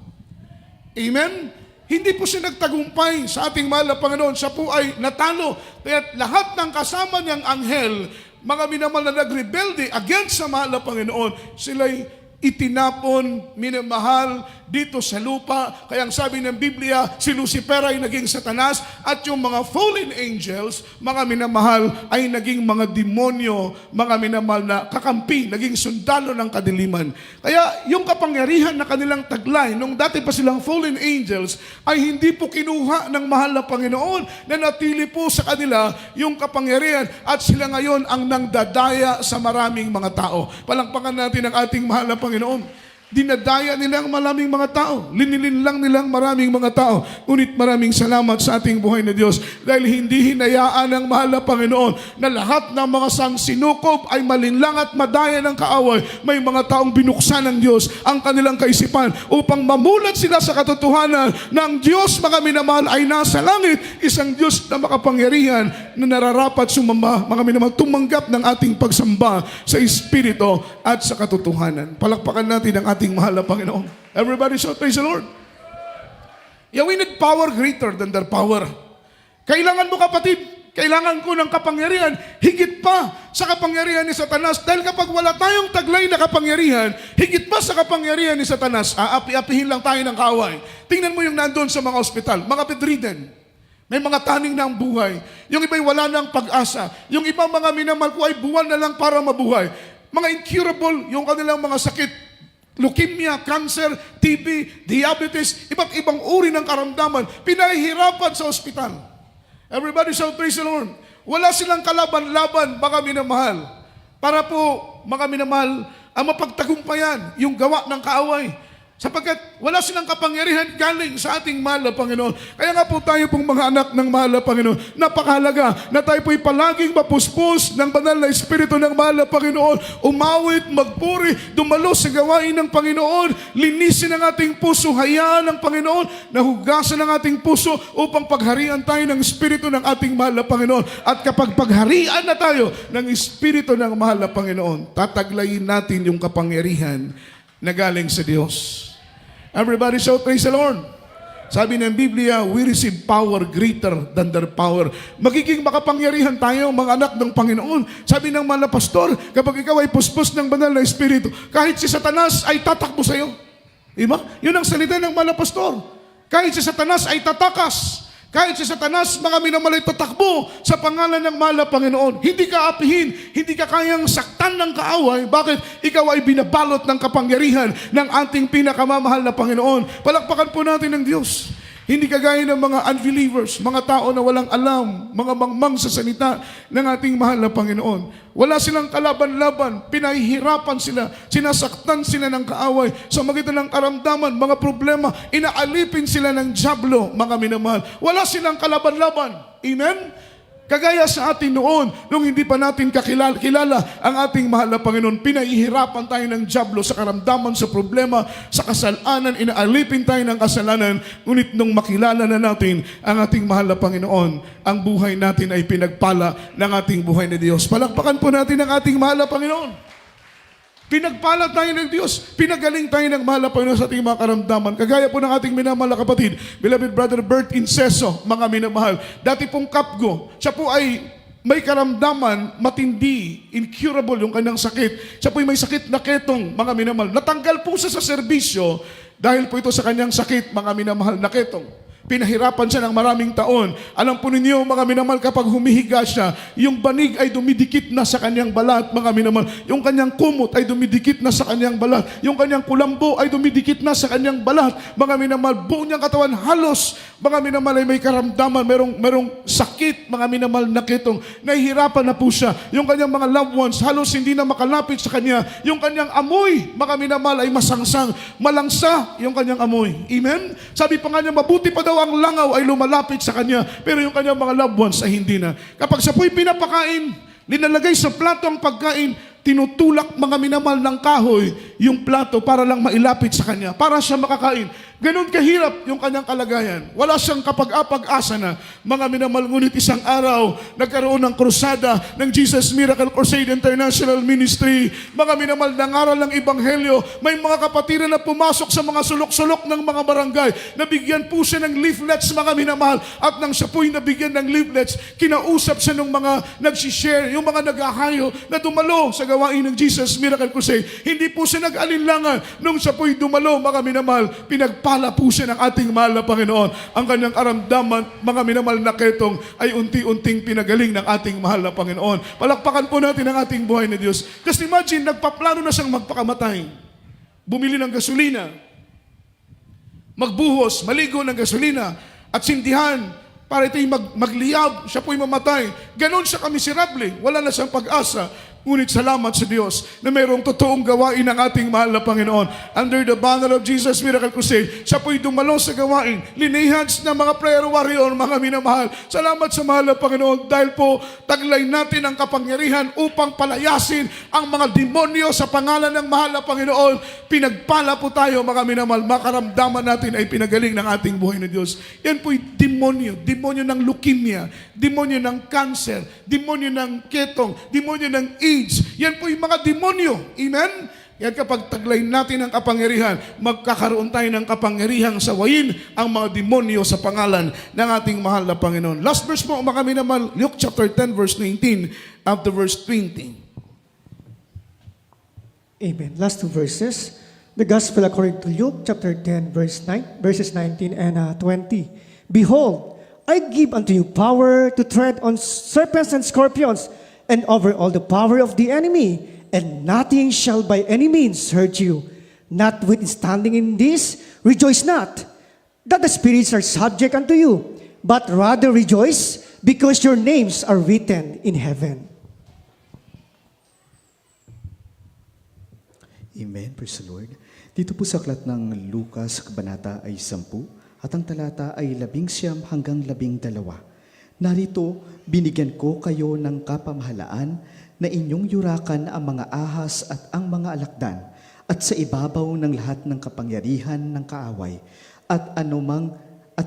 Amen? Hindi po siya nagtagumpay sa ating mahal na Panginoon. Siya po ay natalo. Kaya lahat ng kasama niyang anghel, mga minamahal na nagrebelde against sa mahal na Panginoon, sila'y itinapon, minamahal, dito sa lupa. Kaya ang sabi ng Biblia, si Lucifer ay naging Satanas at yung mga fallen angels, mga minamahal, ay naging mga demonyo, mga minamahal na kakampi, naging sundalo ng kadiliman. Kaya yung kapangyarihan na kanilang taglay, nung dati pa silang fallen angels, ay hindi po kinuha ng mahal na Panginoon, na natili po sa kanila yung kapangyarihan at sila ngayon ang nangdadaya sa maraming mga tao. Palakpakan natin ang ating mahal na Panginoon. Dinadaya nilang maraming mga tao. Linilin lang nilang maraming mga tao. Ngunit maraming salamat sa ating buhay na Diyos dahil hindi hinayaan ng mahal na Panginoon na lahat ng mga sangsinukob ay malinlang at madaya ng kaaway. May mga taong binuksan ng Diyos ang kanilang kaisipan upang mamulat sila sa katotohanan ng Diyos, mga minamahal, ay nasa langit. Isang Diyos na makapangyarihan na nararapat sumamba, mga minamahal, tumanggap ng ating pagsamba sa Espiritu at sa katotohanan. Palakpakan natin ang ating mahal na Panginoon. Everybody shout praise the Lord. Yeah, we need power greater than their power. Kailangan mo, kapatid, kailangan ko ng kapangyarihan higit pa sa kapangyarihan ni Satanas. Dahil kapag wala tayong taglay na kapangyarihan, higit pa sa kapangyarihan ni Satanas, aapi-apihin lang tayo ng kaaway. Tingnan mo yung nandun sa mga ospital, mga bedridden. May mga taning na ang buhay. Yung iba'y wala ng pag-asa. Yung ibang mga minamahal ko ay buwan na lang para mabuhay. Mga incurable yung kanilang mga sakit. Leukemia, cancer, TB, diabetes, iba't ibang uri ng karamdaman, pinahihirapan sa ospital. Everybody shout, praise the Lord. Wala silang kalaban-laban, mga minamahal. Para po, mga minamahal, ang mapagtagumpayan, yung gawa ng kaaway. Sapagkat wala silang kapangyarihan galing sa ating mahal na Panginoon. Kaya nga po tayo pong mga anak ng mahal na Panginoon, napakahalaga na tayo po'y palaging mapuspos ng banal na Espiritu ng mahal na Panginoon, umawit, magpuri, dumalo sa gawain ng Panginoon, linisin ang ating puso, hayaan ng Panginoon, nahugasan ang ating puso upang pagharian tayo ng Espiritu ng ating mahal na Panginoon. At kapag pagharian na tayo ng Espiritu ng mahal na Panginoon, tataglayin natin yung kapangyarihan na galing sa Diyos. Everybody shout, praise the Lord. Sabi ng Biblia, we receive power greater than their power. Magiging makapangyarihan tayo, mga anak ng Panginoon. Sabi ng mga pastor, kapag ikaw ay puspos ng banal na Espiritu, kahit si Satanas ay tatakbo sa iyo. Diba? Yun ang salita ng mga pastor. Kahit si Satanas ay tatakas. Kahit si Satanas, mga minamahal, ay tatakbo sa pangalan ng mahal na Panginoon. Hindi ka apihin, hindi ka kayang saktan ng kaaway. Bakit? Ikaw ay binabalot ng kapangyarihan ng ating pinakamamahal na Panginoon. Palakpakan po natin ng Diyos. Hindi kagaya ng mga unbelievers, mga tao na walang alam, mga mangmang sa salita ng ating mahal na Panginoon. Wala silang kalaban-laban, pinahihirapan sila, sinasaktan sila ng kaaway, sa magitan ng karamdaman, mga problema, inaalipin sila ng dyablo, mga minamahal. Wala silang kalaban-laban. Amen? Kagaya sa atin noon, nung hindi pa natin kilala ang ating mahal na Panginoon, pinahihirapan tayo ng dyablo sa karamdaman, sa problema, sa kasalanan, inaalipin tayo ng kasalanan, ngunit nung makilala na natin ang ating mahal na Panginoon, ang buhay natin ay pinagpala ng ating buhay na Diyos. Palakpakan po natin ang ating mahal na Panginoon. Pinagpala tayo ng Diyos. Pinagaling tayo ng mahal na Panginoon sa ating mga karamdaman. Kagaya po ng ating minamahal na kapatid, beloved brother Bert Inceso, mga minamahal. Dati pong kapgo, siya po ay may karamdaman, matindi, incurable yung kanyang sakit. Siya po ay may sakit na ketong, mga minamahal. Natanggal po siya sa serbisyo dahil po ito sa kanyang sakit, mga minamahal na ketong. Pinahirapan siya ng maraming taon. Alam po ninyo, mga minamahal, kapag humihiga siya, yung banig ay dumidikit na sa kanyang balat, mga minamahal. Yung kanyang kumot ay dumidikit na sa kanyang balat. Yung kanyang kulambo ay dumidikit na sa kanyang balat, mga minamahal. Buong niyang katawan halos, mga minamahal, ay may karamdaman, merong sakit, mga minamahal na ketong. Nahihirapan na po siya. Yung kanyang mga loved ones halos hindi na makalapit sa kanya. Yung kanyang amoy, mga minamahal, ay masangsang, malangsa yung kanyang amoy. Amen? Sabi pa nga niya, mabuti pa daw ang langaw ay lumalapit sa kanya, pero yung kanyang mga loved ones ay hindi na. Kapag siya po'y pinapakain, linalagay sa plato ang pagkain, tinutulak, mga minamahal, ng kahoy yung plato para lang mailapit sa kanya, para siya makakain. Ganon kahirap yung kanyang kalagayan. Wala siyang kapag-apag-asa na, mga minamahal. Ngunit isang araw, nagkaroon ng krusada ng Jesus Miracle Crusade International Ministry. Mga minamahal, nangaral ng Ebanghelyo. May mga kapatiran na pumasok sa mga sulok-sulok ng mga barangay. Nabigyan po siya ng leaflets, mga minamahal. At nang siya po'y nabigyan ng leaflets, kinausap siya ng mga nagsishare, yung mga naghahayo na dumalo sa gawain ng Jesus Miracle Crusade. Hindi po siya nag-alinlangan nung siya po'y dumalo, mga minamahal. Pinagpala po siya ng ating mahal na Panginoon. Ang kanyang karamdaman, mga minamahal na ketong, ay unti-unting pinagaling ng ating mahal na Panginoon. Palakpakan po natin ang ating buhay na Diyos. Just imagine, nagpaplano na siyang magpakamatay. Bumili ng gasolina, magbuhos, maligo ng gasolina, at sindihan para ito'y magliyab, siya po'y mamatay. Ganon siya kamiserable, wala na siyang pag-asa. Ngunit salamat sa Diyos na mayroong totoong gawain ng ating mahal na Panginoon. Under the banner of Jesus Miracle Crusade, siya po'y dumalo sa gawain. Linihans ng mga prayer warrior, mga minamahal. Salamat sa mahal na Panginoon dahil po taglay natin ang kapangyarihan upang palayasin ang mga demonyo sa pangalan ng mahal na Panginoon. Pinagpala po tayo, mga minamahal. Makaramdaman natin ay pinagaling ng ating buhay na Diyos. Yan po'y demonyo. Demonyo ng leukemia, demonyo ng cancer, demonyo ng ketong, demonyo ng AIDS. Yan po yung mga demonyo. Amen? Yan kapag taglay natin ang kapangyarihan, magkakaroon tayo ng kapangyarihang sawayin ang mga demonyo sa pangalan ng ating mahal na Panginoon. Last verse po, mga minamahal, Luke chapter 10 verse 19 up to verse 20. Amen. Last two verses. The Gospel according to Luke chapter 10 verses 19 and 20. Behold, I give unto you power to tread on serpents and scorpions, and over all the power of the enemy, and nothing shall by any means hurt you. Notwithstanding in this, rejoice not, that the spirits are subject unto you, but rather rejoice, because your names are written in heaven. Amen. Praise the Lord. Dito po sa aklat ng Lucas, kabanata ay 10, at ang talata ay 11 hanggang 12. Narito, binigyan ko kayo ng kapamahalaan na inyong yurakan ang mga ahas at ang mga alakdan, at sa ibabaw ng lahat ng kapangyarihan ng kaaway, at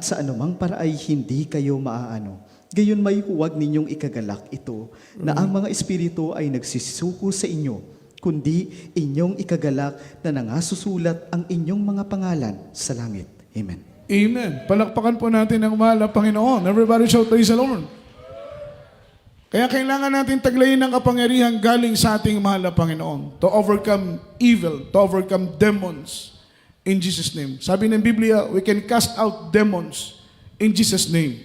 sa anumang paraay hindi kayo maaano. Gayon may huwag ninyong ikagalak ito, na ang mga espiritu ay nagsisuko sa inyo, kundi inyong ikagalak na nangasusulat ang inyong mga pangalan sa langit. Amen. Amen. Palakpakan po natin ang mahal na Panginoon. Everybody shout, praise the Lord. Kaya kailangan natin taglayin ng kapangyarihan galing sa ating mahal na Panginoon to overcome evil, to overcome demons in Jesus' name. Sabi ng Biblia, we can cast out demons in Jesus' name.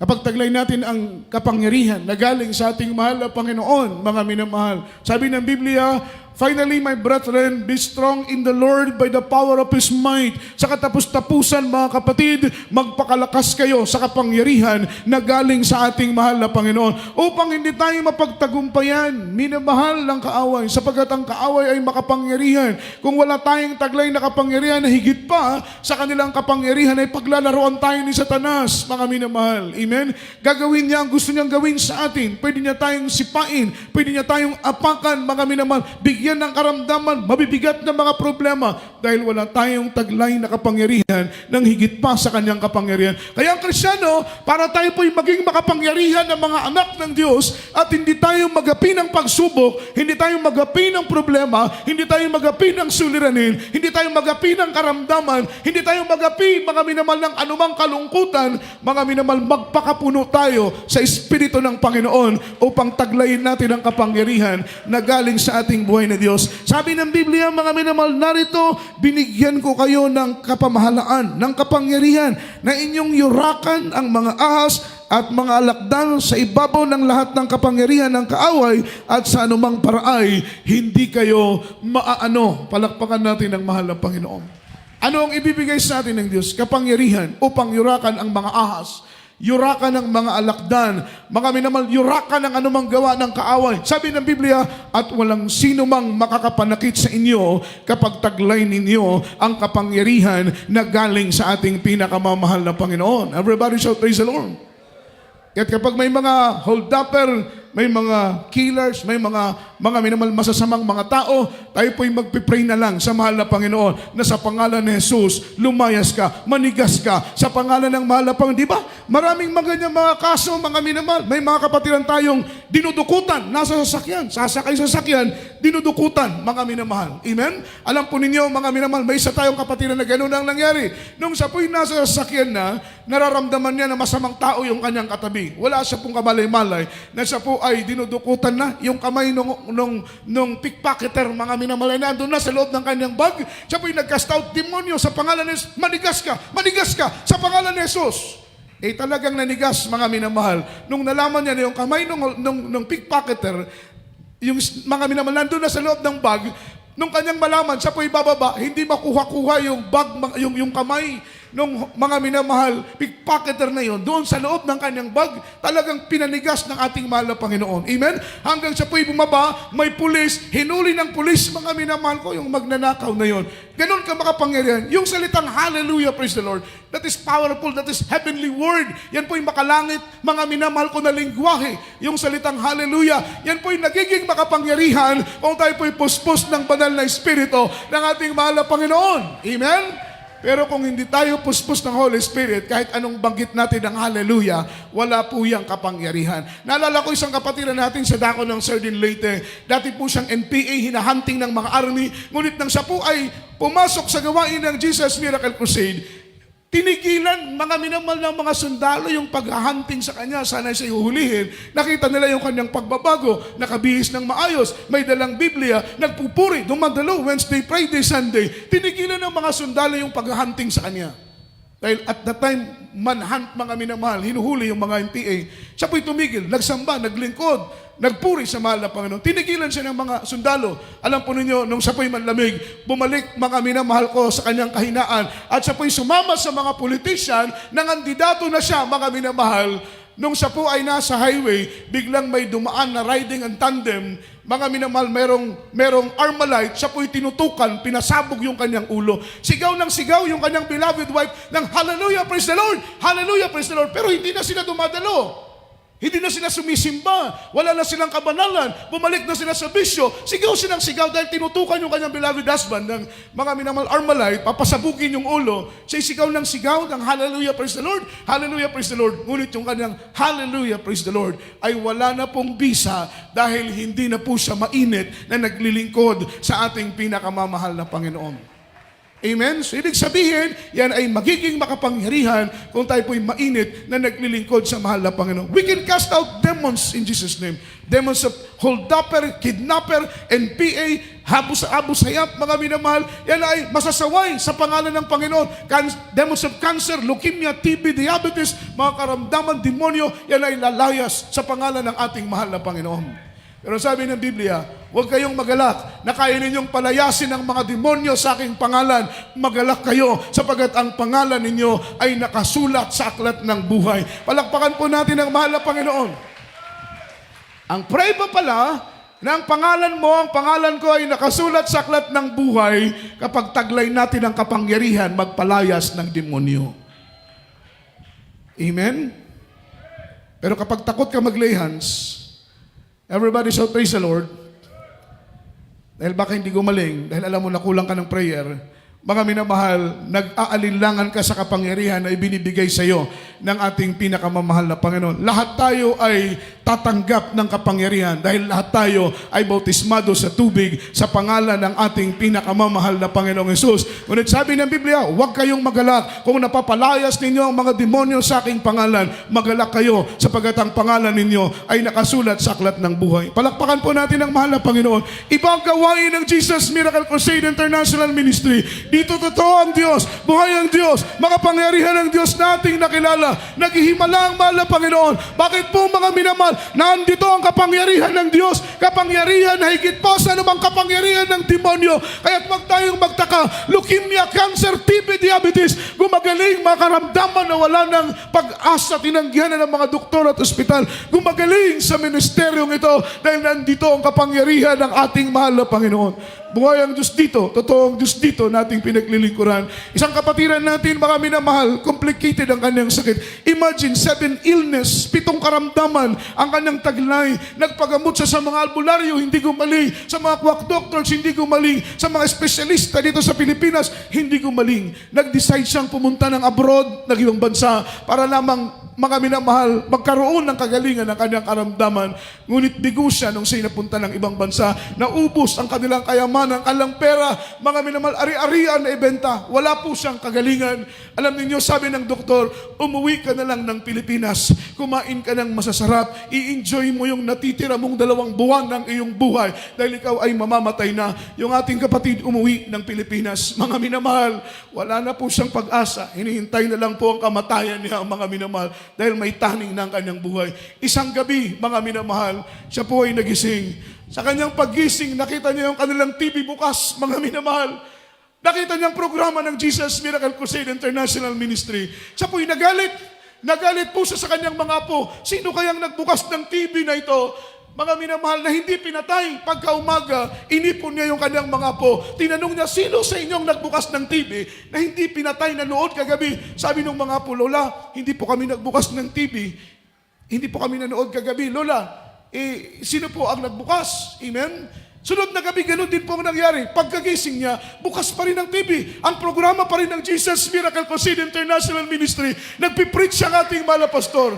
Kapag taglay natin ang kapangyarihan na galing sa ating mahal na Panginoon, mga minamahal. Sabi ng Biblia, finally, my brethren, be strong in the Lord by the power of His might. Sa katapus-tapusan, mga kapatid, magpakalakas kayo sa kapangyarihan na galing sa ating mahal na Panginoon upang hindi tayo mapagtagumpayan, minamahal ng kaaway, sapagkat ang kaaway ay makapangyarihan. Kung wala tayong taglay na kapangyarihan na higit pa sa kanilang kapangyarihan ay paglalaroan tayo ni Satanas, mga minamahal. Amen? Gagawin niya ang gusto niyang gawin sa atin. Pwede niya tayong sipain, pwede niya tayong apakan, mga minamahal. Bigyan ng karamdaman, mabibigat na mga problema dahil wala tayong taglay na kapangyarihan ng higit pa sa kanyang kapangyarihan. Kaya ang Kristiyano, para tayo po'y maging makapangyarihan ng mga anak ng Diyos at hindi tayo magapi ng pagsubok, hindi tayo magapi ng problema, hindi tayo magapi ng suliranin, hindi tayo magapi ng karamdaman, hindi tayo magapi, mga minamal, ng anumang kalungkutan, mga minamal, magpakapuno tayo sa Espiritu ng Panginoon upang taglayin natin ang kapangyarihan na galing sa ating buhay na Diyos. Sabi ng Biblia, mga minamahal, narito, binigyan ko kayo ng kapamahalaan, ng kapangyarihan, na inyong yurakan ang mga ahas at mga alakdan sa ibabaw ng lahat ng kapangyarihan ng kaaway at sa anumang paraay, hindi kayo maaano. Palakpakan natin ang mahal ng Panginoon. Ano ang ibibigay sa atin ng Diyos? Kapangyarihan upang yurakan ang mga ahas, yurakan ng mga alakdan, mga minamal, yurakan ng anumang gawa ng kaaway. Sabi ng Biblia, at walang sino mang makakapanakit sa inyo kapag taglay ninyo ang kapangyarihan na galing sa ating pinakamamahal na Panginoon. Everybody shout, praise the Lord. At kapag may mga hold-upper, may mga killers, may mga minimal masasamang mga tao, tayo po'y magpipray na lang sa mahal na Panginoon na sa pangalan ni Jesus, lumayas ka, manigas ka, sa pangalan ng mahal na Panginoon. Di ba? Maraming mga mga kaso, mga minimal. May mga kapatiran tayong dinudukutan, nasa sasakyan, sasakay sa sasakyan, dinudukutan, mga minamahal. Amen? Alam po ninyo, mga minamahal, may isa tayong kapatiran na gano'n ang nangyari. Nung siya po'y nasa sasakyan na, nararamdaman niya na masamang tao yung kanyang katabi. Wala siya pong kamalay-malay na siya po ay dinudukutan na yung kamay nung pickpocketer, mga minamalay, na doon na sa loob ng kanyang bag. Siya po'y nag-cast out demonyo sa pangalan ni Jesus. Manigas ka sa pangalan ni Jesus. Eh talagang nanigas, mga minamahal. Nung nalaman niya na yung kamay nung pickpocketer, yung mga minamahal, nandun na sa loob ng bag, nung kanyang malaman, siya po'y bababa, hindi makuha-kuha yung bag, yung kamay nung mga minamahal, pickpocketer na yon, doon sa loob ng kanyang bag, talagang pinanigas ng ating mahal na Panginoon. Amen? Hanggang siya po'y bumaba, may pulis, hinuli ng pulis, mga minamahal ko, yung magnanakaw na yon. Ganon ka makapangyarihan. Yung salitang hallelujah, praise the Lord, that is powerful, that is heavenly word. Yan po'y makalangit, mga minamahal ko na lingwahe. Yung salitang hallelujah, yan po'y nagiging makapangyarihan kung tayo po'y puspos ng banal na Espiritu ng ating mahal na Panginoon. Amen? Pero kung hindi tayo puspos ng Holy Spirit, kahit anong banggit natin ng hallelujah, wala po yung kapangyarihan. Naalala ko isang kapatiran natin sa dako ng Sardin Leyte. Dati po siyang NPA, hinahunting ng mga army. Ngunit nang siya po ay pumasok sa gawain ng Jesus Miracle Crusade, tinigilan, mga minamal ng mga sundalo yung paghahunting sa kanya, sana siya ihuhulihin. Nakita nila yung kanyang pagbabago, nakabihis ng maayos, may dalang Biblia, nagpupuri, dumadalo, Wednesday, Friday, Sunday. Tinigilan ng mga sundalo yung paghahunting sa kanya. Dahil at that time, manhunt, mga minamahal, hinuhuli yung mga MPA. Siya po'y tumigil, nagsamba, naglingkod, nagpuri sa mahal na Panginoon. Tinigilan siya ng mga sundalo. Alam po ninyo, nung siya po'y manlamig, bumalik mga minamahal ko sa kanyang kahinaan. At siya po'y sumama sa mga politician na kandidato na siya, mga minamahal. Nung siya po ay nasa highway, biglang may dumaan na riding and tandem. Mga minamahal, merong Armalite, siya po'y tinutukan, pinasabog yung kanyang ulo. Sigaw ng sigaw yung kanyang beloved wife ng Hallelujah, praise the Lord! Hallelujah, praise the Lord! Pero hindi na sila dumadalo. Hindi na sila sumisimba. Wala na silang kabanalan. Bumalik na sila sa bisyo. Sigaw silang sigaw dahil tinutukan yung kanyang beloved husband ng mga minamahal Armalite, papasabugin yung ulo. Siya'y sigaw ng Hallelujah, praise the Lord. Hallelujah, praise the Lord. Ngunit yung kanyang Hallelujah, praise the Lord ay wala na pong bisa dahil hindi na po siya mainit na naglilingkod sa ating pinakamamahal na Panginoon. Amen? So, ibig sabihin, yan ay magiging makapangyarihan kung tayo po'y mainit na naglilingkod sa mahal na Panginoon. We can cast out demons in Jesus' name. Demons of holdupper, kidnapper, NPA, habos-hayap, mga minamahal, yan ay masasaway sa pangalan ng Panginoon. Demons of cancer, leukemia, TB, diabetes, mga karamdaman, demonyo, yan ay lalayas sa pangalan ng ating mahal na Panginoon. Pero sabi ng Biblia, huwag kayong magalak na kaya ninyong palayasin ang mga demonyo sa aking pangalan. Magalak kayo sapagat ang pangalan ninyo ay nakasulat sa aklat ng buhay. Palakpakan po natin ang mahal na Panginoon. Ang prueba pala na ang pangalan mo, ang pangalan ko ay nakasulat sa aklat ng buhay kapag taglay natin ang kapangyarihan magpalayas ng demonyo. Amen? Pero kapag takot ka mag-lay hands, everybody shout praise the Lord. Dahil baka hindi gumaling, dahil alam mo na kulang ka ng prayer, mga minamahal, nag-aalinlangan ka sa kapangyarihan na ibinibigay sa iyo ng ating pinakamamahal na Panginoon. Lahat tayo ay tatanggap ng kapangyarihan dahil lahat tayo ay bautismado sa tubig sa pangalan ng ating pinakamamahal na Panginoong Hesus. Ngunit sabi ng Biblia, huwag kayong magalak kung napapalayas ninyo ang mga demonyo sa aking pangalan. Magalak kayo sapagat ang pangalan ninyo ay nakasulat sa aklat ng buhay. Palakpakan po natin ang mahal na Panginoon. Ibang gawain ng Jesus Miracle Crusade International Ministry. Dito totoo ang Diyos, buhay ang Diyos, makapangyarihan ang Diyos nating nakilala. Naghihimala ang mahal na Panginoon. Bakit po mga minamahal, nandito ang kapangyarihan ng Diyos, kapangyarihan na higit pa sa anumang kapangyarihan ng demonyo. Kaya't huwag tayong magtaka, leukemia, cancer, TB, diabetes, gumagaling, makaramdaman na wala ng pag-asa, tinanggihan na ng mga doktor at ospital, gumagaling sa ministeryong ito dahil nandito ang kapangyarihan ng ating mahal na Panginoon. Buhay ang Diyos dito, totoong Diyos dito nating pinaglilingkuran. Isang kapatiran natin, mga minamahal, complicated ang kanyang sakit. Imagine, 7 illness, 7 karamdaman ang kanyang taglay. Nagpagamot siya sa mga albularyo, hindi gumaling. Sa mga quack doctors, hindi gumaling. Sa mga espesyalista dito sa Pilipinas, hindi gumaling. Nag-decide siyang pumunta ng abroad, ng ibang bansa, para lamang mga minamahal, magkaroon ng kagalingan ng kanyang karamdaman. Ngunit bigo siya nung siya napunta ng ibang bansa. Naubos ang kanilang kayamanan, ang pera, mga minamahal, ari-arian na ibenta. Wala po siyang kagalingan. Alam niyo, sabi ng doktor, umuwi ka na lang ng Pilipinas. Kumain ka ng masasarap. I-enjoy mo yung natitira mong 2 buwan ng iyong buhay dahil ikaw ay mamamatay na. Yung ating kapatid umuwi ng Pilipinas. Mga minamahal, wala na po siyang pag-asa. Hinihintay na lang po ang kamatayan niya, mga minamahal, dahil may taning ng kanyang buhay. Isang gabi, mga minamahal, siya po ay nagising. Sa kanyang paggising, nakita niya yung kanilang TV bukas, mga minamahal. Nakita niya ang programa ng Jesus Miracle Crusade International Ministry. Siya po ay nagalit. Nagalit po siya sa kanyang mga apo. Sino kayang nagbukas ng TV na ito? Mga minamahal, na hindi pinatay. Pagka umaga, inipon niya yung kanyang mga apo. Tinanong niya, sino sa inyong nagbukas ng TV na hindi pinatay, nanood kagabi? Sabi ng mga apo, Lola, hindi po kami nagbukas ng TV. Hindi po kami nanood kagabi. Lola, sino po ang nagbukas? Amen? Sunod na gabi, ganun din po ang nangyari. Pagkagising niya, bukas pa rin ang TV. Ang programa pa rin ng Jesus Miracle Crusade International Ministry. Nagpipreach siya ang ating mahal na pastor.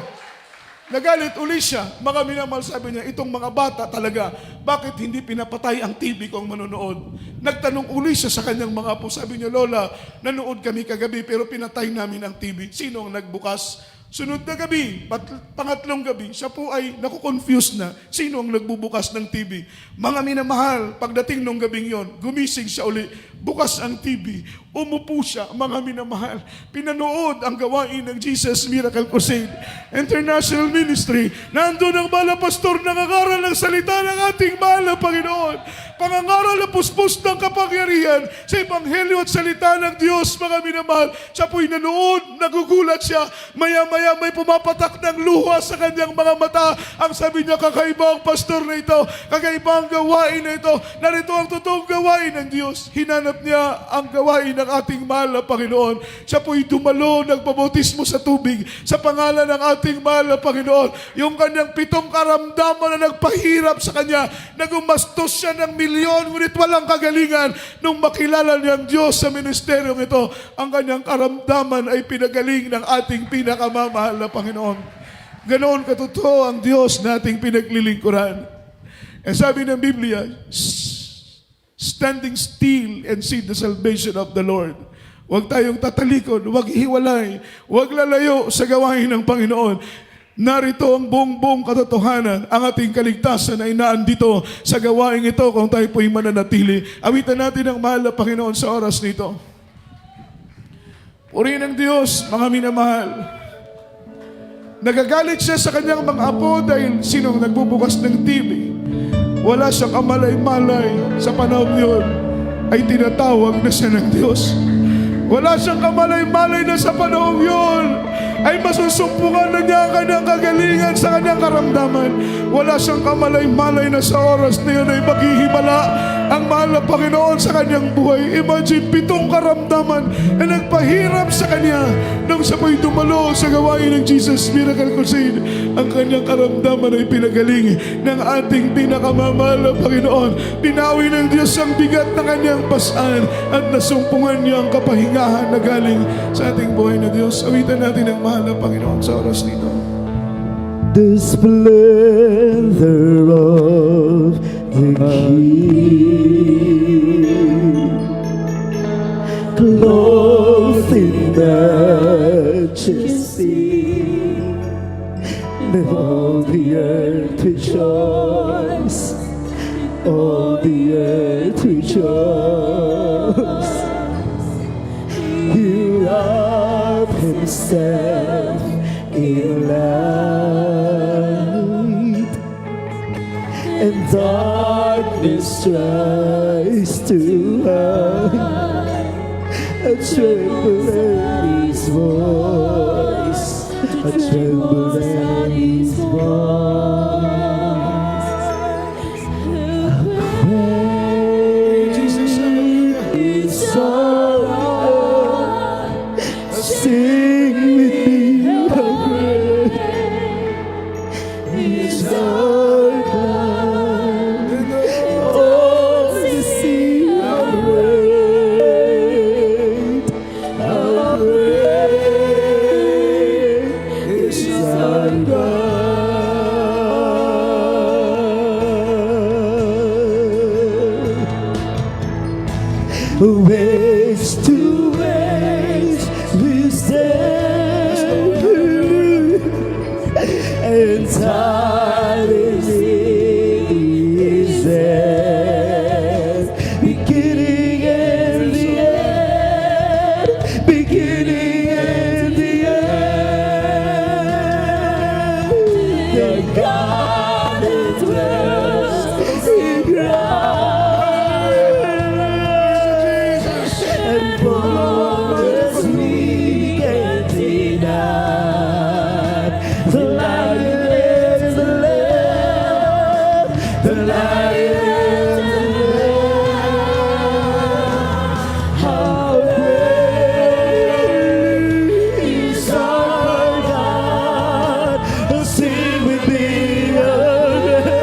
Nagalit uli siya. Mga minamahal, sabi niya, itong mga bata talaga, bakit hindi pinapatay ang TV kung manonood? Nagtanong uli siya sa kanyang mga apo. Sabi niya, Lola, nanood kami kagabi pero pinatay namin ang TV. Sino ang nagbukas? Sunod na gabi, pangatlong gabi, siya po ay nakukonfuse na. Sino ang nagbubukas ng TV? Mga minamahal, pagdating nung gabing yon, gumising siya uli. bukas ang TV, umupo siya, mga minamahal. Pinanood ang gawain ng Jesus Miracle Crusade International Ministry. Nandun ang mahal na pastor nangangaral ng salita ng ating mahal na Panginoon. Pangangaral na puspos ng kapangyarihan sa Ebanghelyo at salita ng Diyos, mga minamahal. Siya po'y nanood, nagugulat siya. Maya-maya may pumapatak ng luha sa kanyang mga mata. Ang sabi niya, kakaiba ang pastor na ito, kakaiba ang gawain na ito. Narito ang totoong gawain ng Diyos. Hinanap niya ang gawain ng ating mahal na Panginoon. Siya po'y dumalo, nagpabautismo sa tubig sa pangalan ng ating mahal na Panginoon. Yung kanyang 7 karamdaman na nagpahirap sa kanya, nagumastos siya ng milyon, ngunit walang kagalingan. Nung makilala niya ang Diyos sa ministeryong ito, ang kanyang karamdaman ay pinagaling ng ating pinakamamahal na Panginoon. Ganoon katotoo ang Diyos nating pinaglilingkuran. Eh sabi ng Biblia, standing still and see the salvation of the Lord. Huwag tayong tatalikod, huwag hiwalay, huwag lalayo sa gawain ng Panginoon. Narito ang buong katotohanan, ang ating kaligtasan ay naandito sa gawain ito kung tayo po'y mananatili. Awitan natin ang mahal na Panginoon sa oras nito. Purihin ng Diyos, mga minamahal. Nagagalit siya sa kanyang mga apo dahil sinong nagbubukas ng TV. Wala siyang kamalay-malay sa panahon yun ay tinatawag na siya ng Diyos. Wala siyang kamalay-malay na sa panahon yun ay masusumpungan na niya ang kanyang kagalingan sa kanyang karamdaman. Wala siyang kamalay-malay na sa oras na yun ay maghihimala ang mahal na Panginoon sa kanyang buhay. Imagine, 7 karamdaman na nagpahirap sa kanya nung siya po'y dumalo sa gawain ng Jesus Miracle Crusade. Ang kanyang karamdaman ay pinagaling ng ating pinakamamahal na Panginoon. Binawi ng Diyos ang bigat ng kanyang pasan at nasumpungan niya ang kapahingahan na galing sa ating buhay na Diyos. Awitan natin ang mahal na Panginoon sa oras nito. The splendor of the King, clothed in majesty, let all the earth rejoice, all the earth rejoice. He wrapped himself in light, and darkness tries to hide. I tremble at his voice, I tremble at his voice. How great is our God. Sing with me, how great is our God. Oh, to see how great is our God. Ways to ways we stand, and time is in his hand. Beginning and the end, beginning and the end. The God that dwells in Christ, and promise we can deny. The Lion is the Lamb, the Lion is the Lamb. How great is our God. Sing with me, how great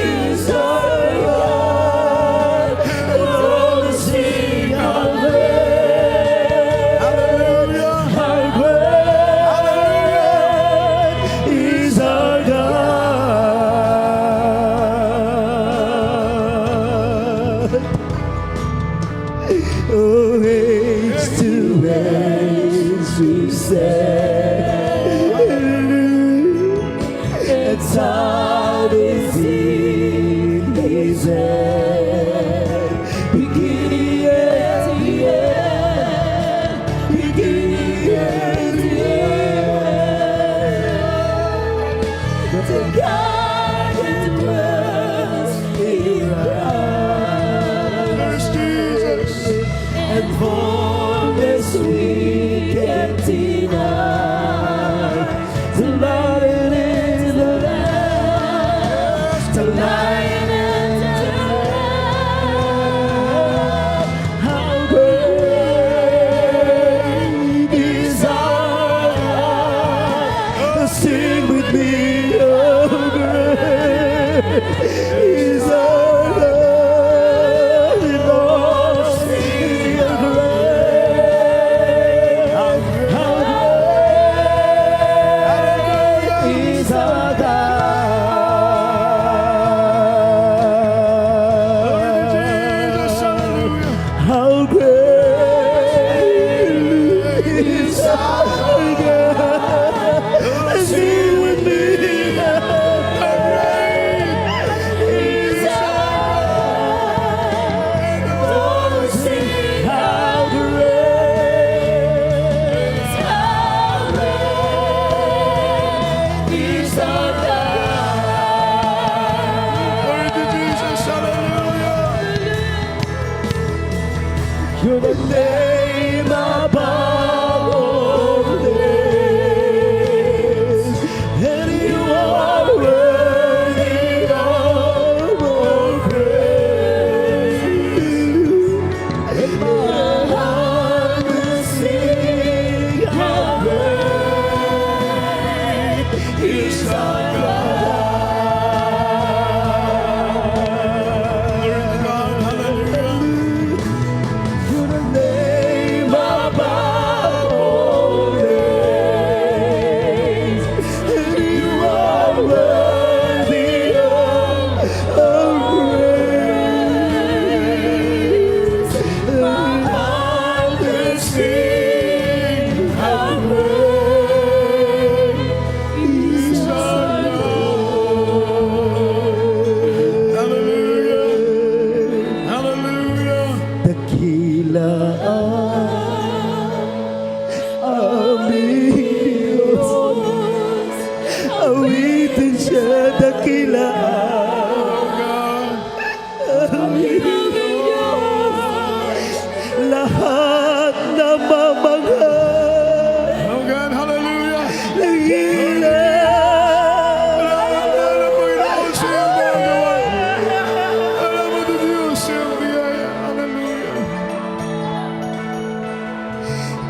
is our God. Oh, sing how great, how great is our God. Oh, age to age we stand, and time is in his hand. how great is our God. Sing with me. Glory to Jesus. Hallelujah. You're the name above all names, and you are worthy of all praise. And my heart will sing how great is our Glory to God. Hallelujah. You're the name above all names, and you are worthy of praise. My heart will sing how great is our Lord. Hallelujah. Hallelujah. Dakila aming Diyos, awitin siya dakila aming Diyos, lahat na mamangha Oh God, hallelujah. dakila. Alam mo, Panginoon, sa iyong gagawa. Alam mo, Diyos, sa iyong biyaya. Hallelujah.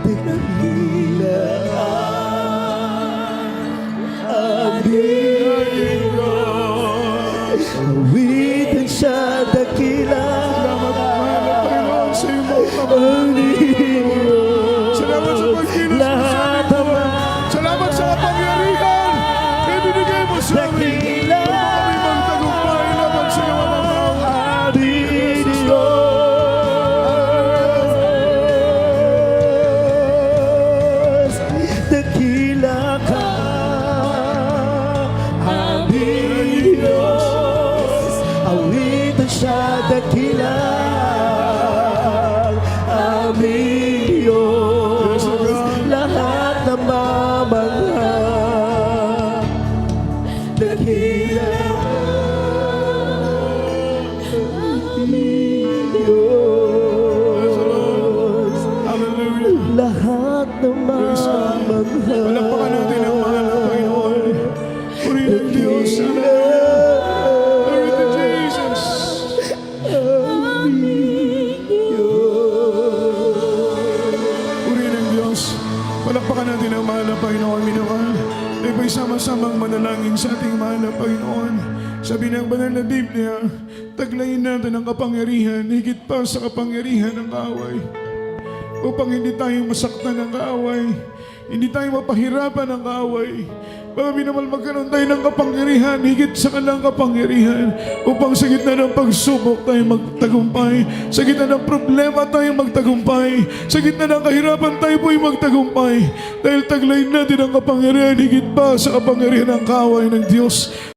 Dakila aming Diyos, awitin siya dakila Salamat, Panginoon, sa iyong mga aming Diyos. Salamat sa pagkilos mo sa Lahat aming buhay. Salamat sa kapangyarihan na ibinigay mo sa amin. dakila Kami magtagumpay laban sa iyong mga tao. aming Diyos. Dakila ka aming Diyos, awitan siya dakila aming Diyos. Lahat na mamangha dakila aming Diyos. Hallelujah. Lahat ng mamangha Palakpakan natin ang mahal na Panginoon. Purihin ang Diyos. Hallelujah. Glory to Jesus. Purihin ang Diyos. Palakpakan natin ang mahal na Panginoon. Minawal. Tayo po'y sama-samang manalangin sa ating mahal na Panginoon. Sabi ng banal na Biblia, taglayin natin ang kapangyarihan, higit pa sa kapangyarihan ng kaaway. Upang hindi tayo masaktan ng kaaway, hindi tayo mapahirapan ng kaaway. Mga minamahal, magkaroon tayo ng kapangyarihan, higit sa kanilang kapangyarihan, upang sa gitna ng pagsubok tayo magtagumpay, sa gitna ng problema tayo magtagumpay, sa gitna ng kahirapan tayo po'y magtagumpay, dahil taglayin natin ang kapangyarihan, higit pa sa kapangyarihan ng kaaway ng Diyos.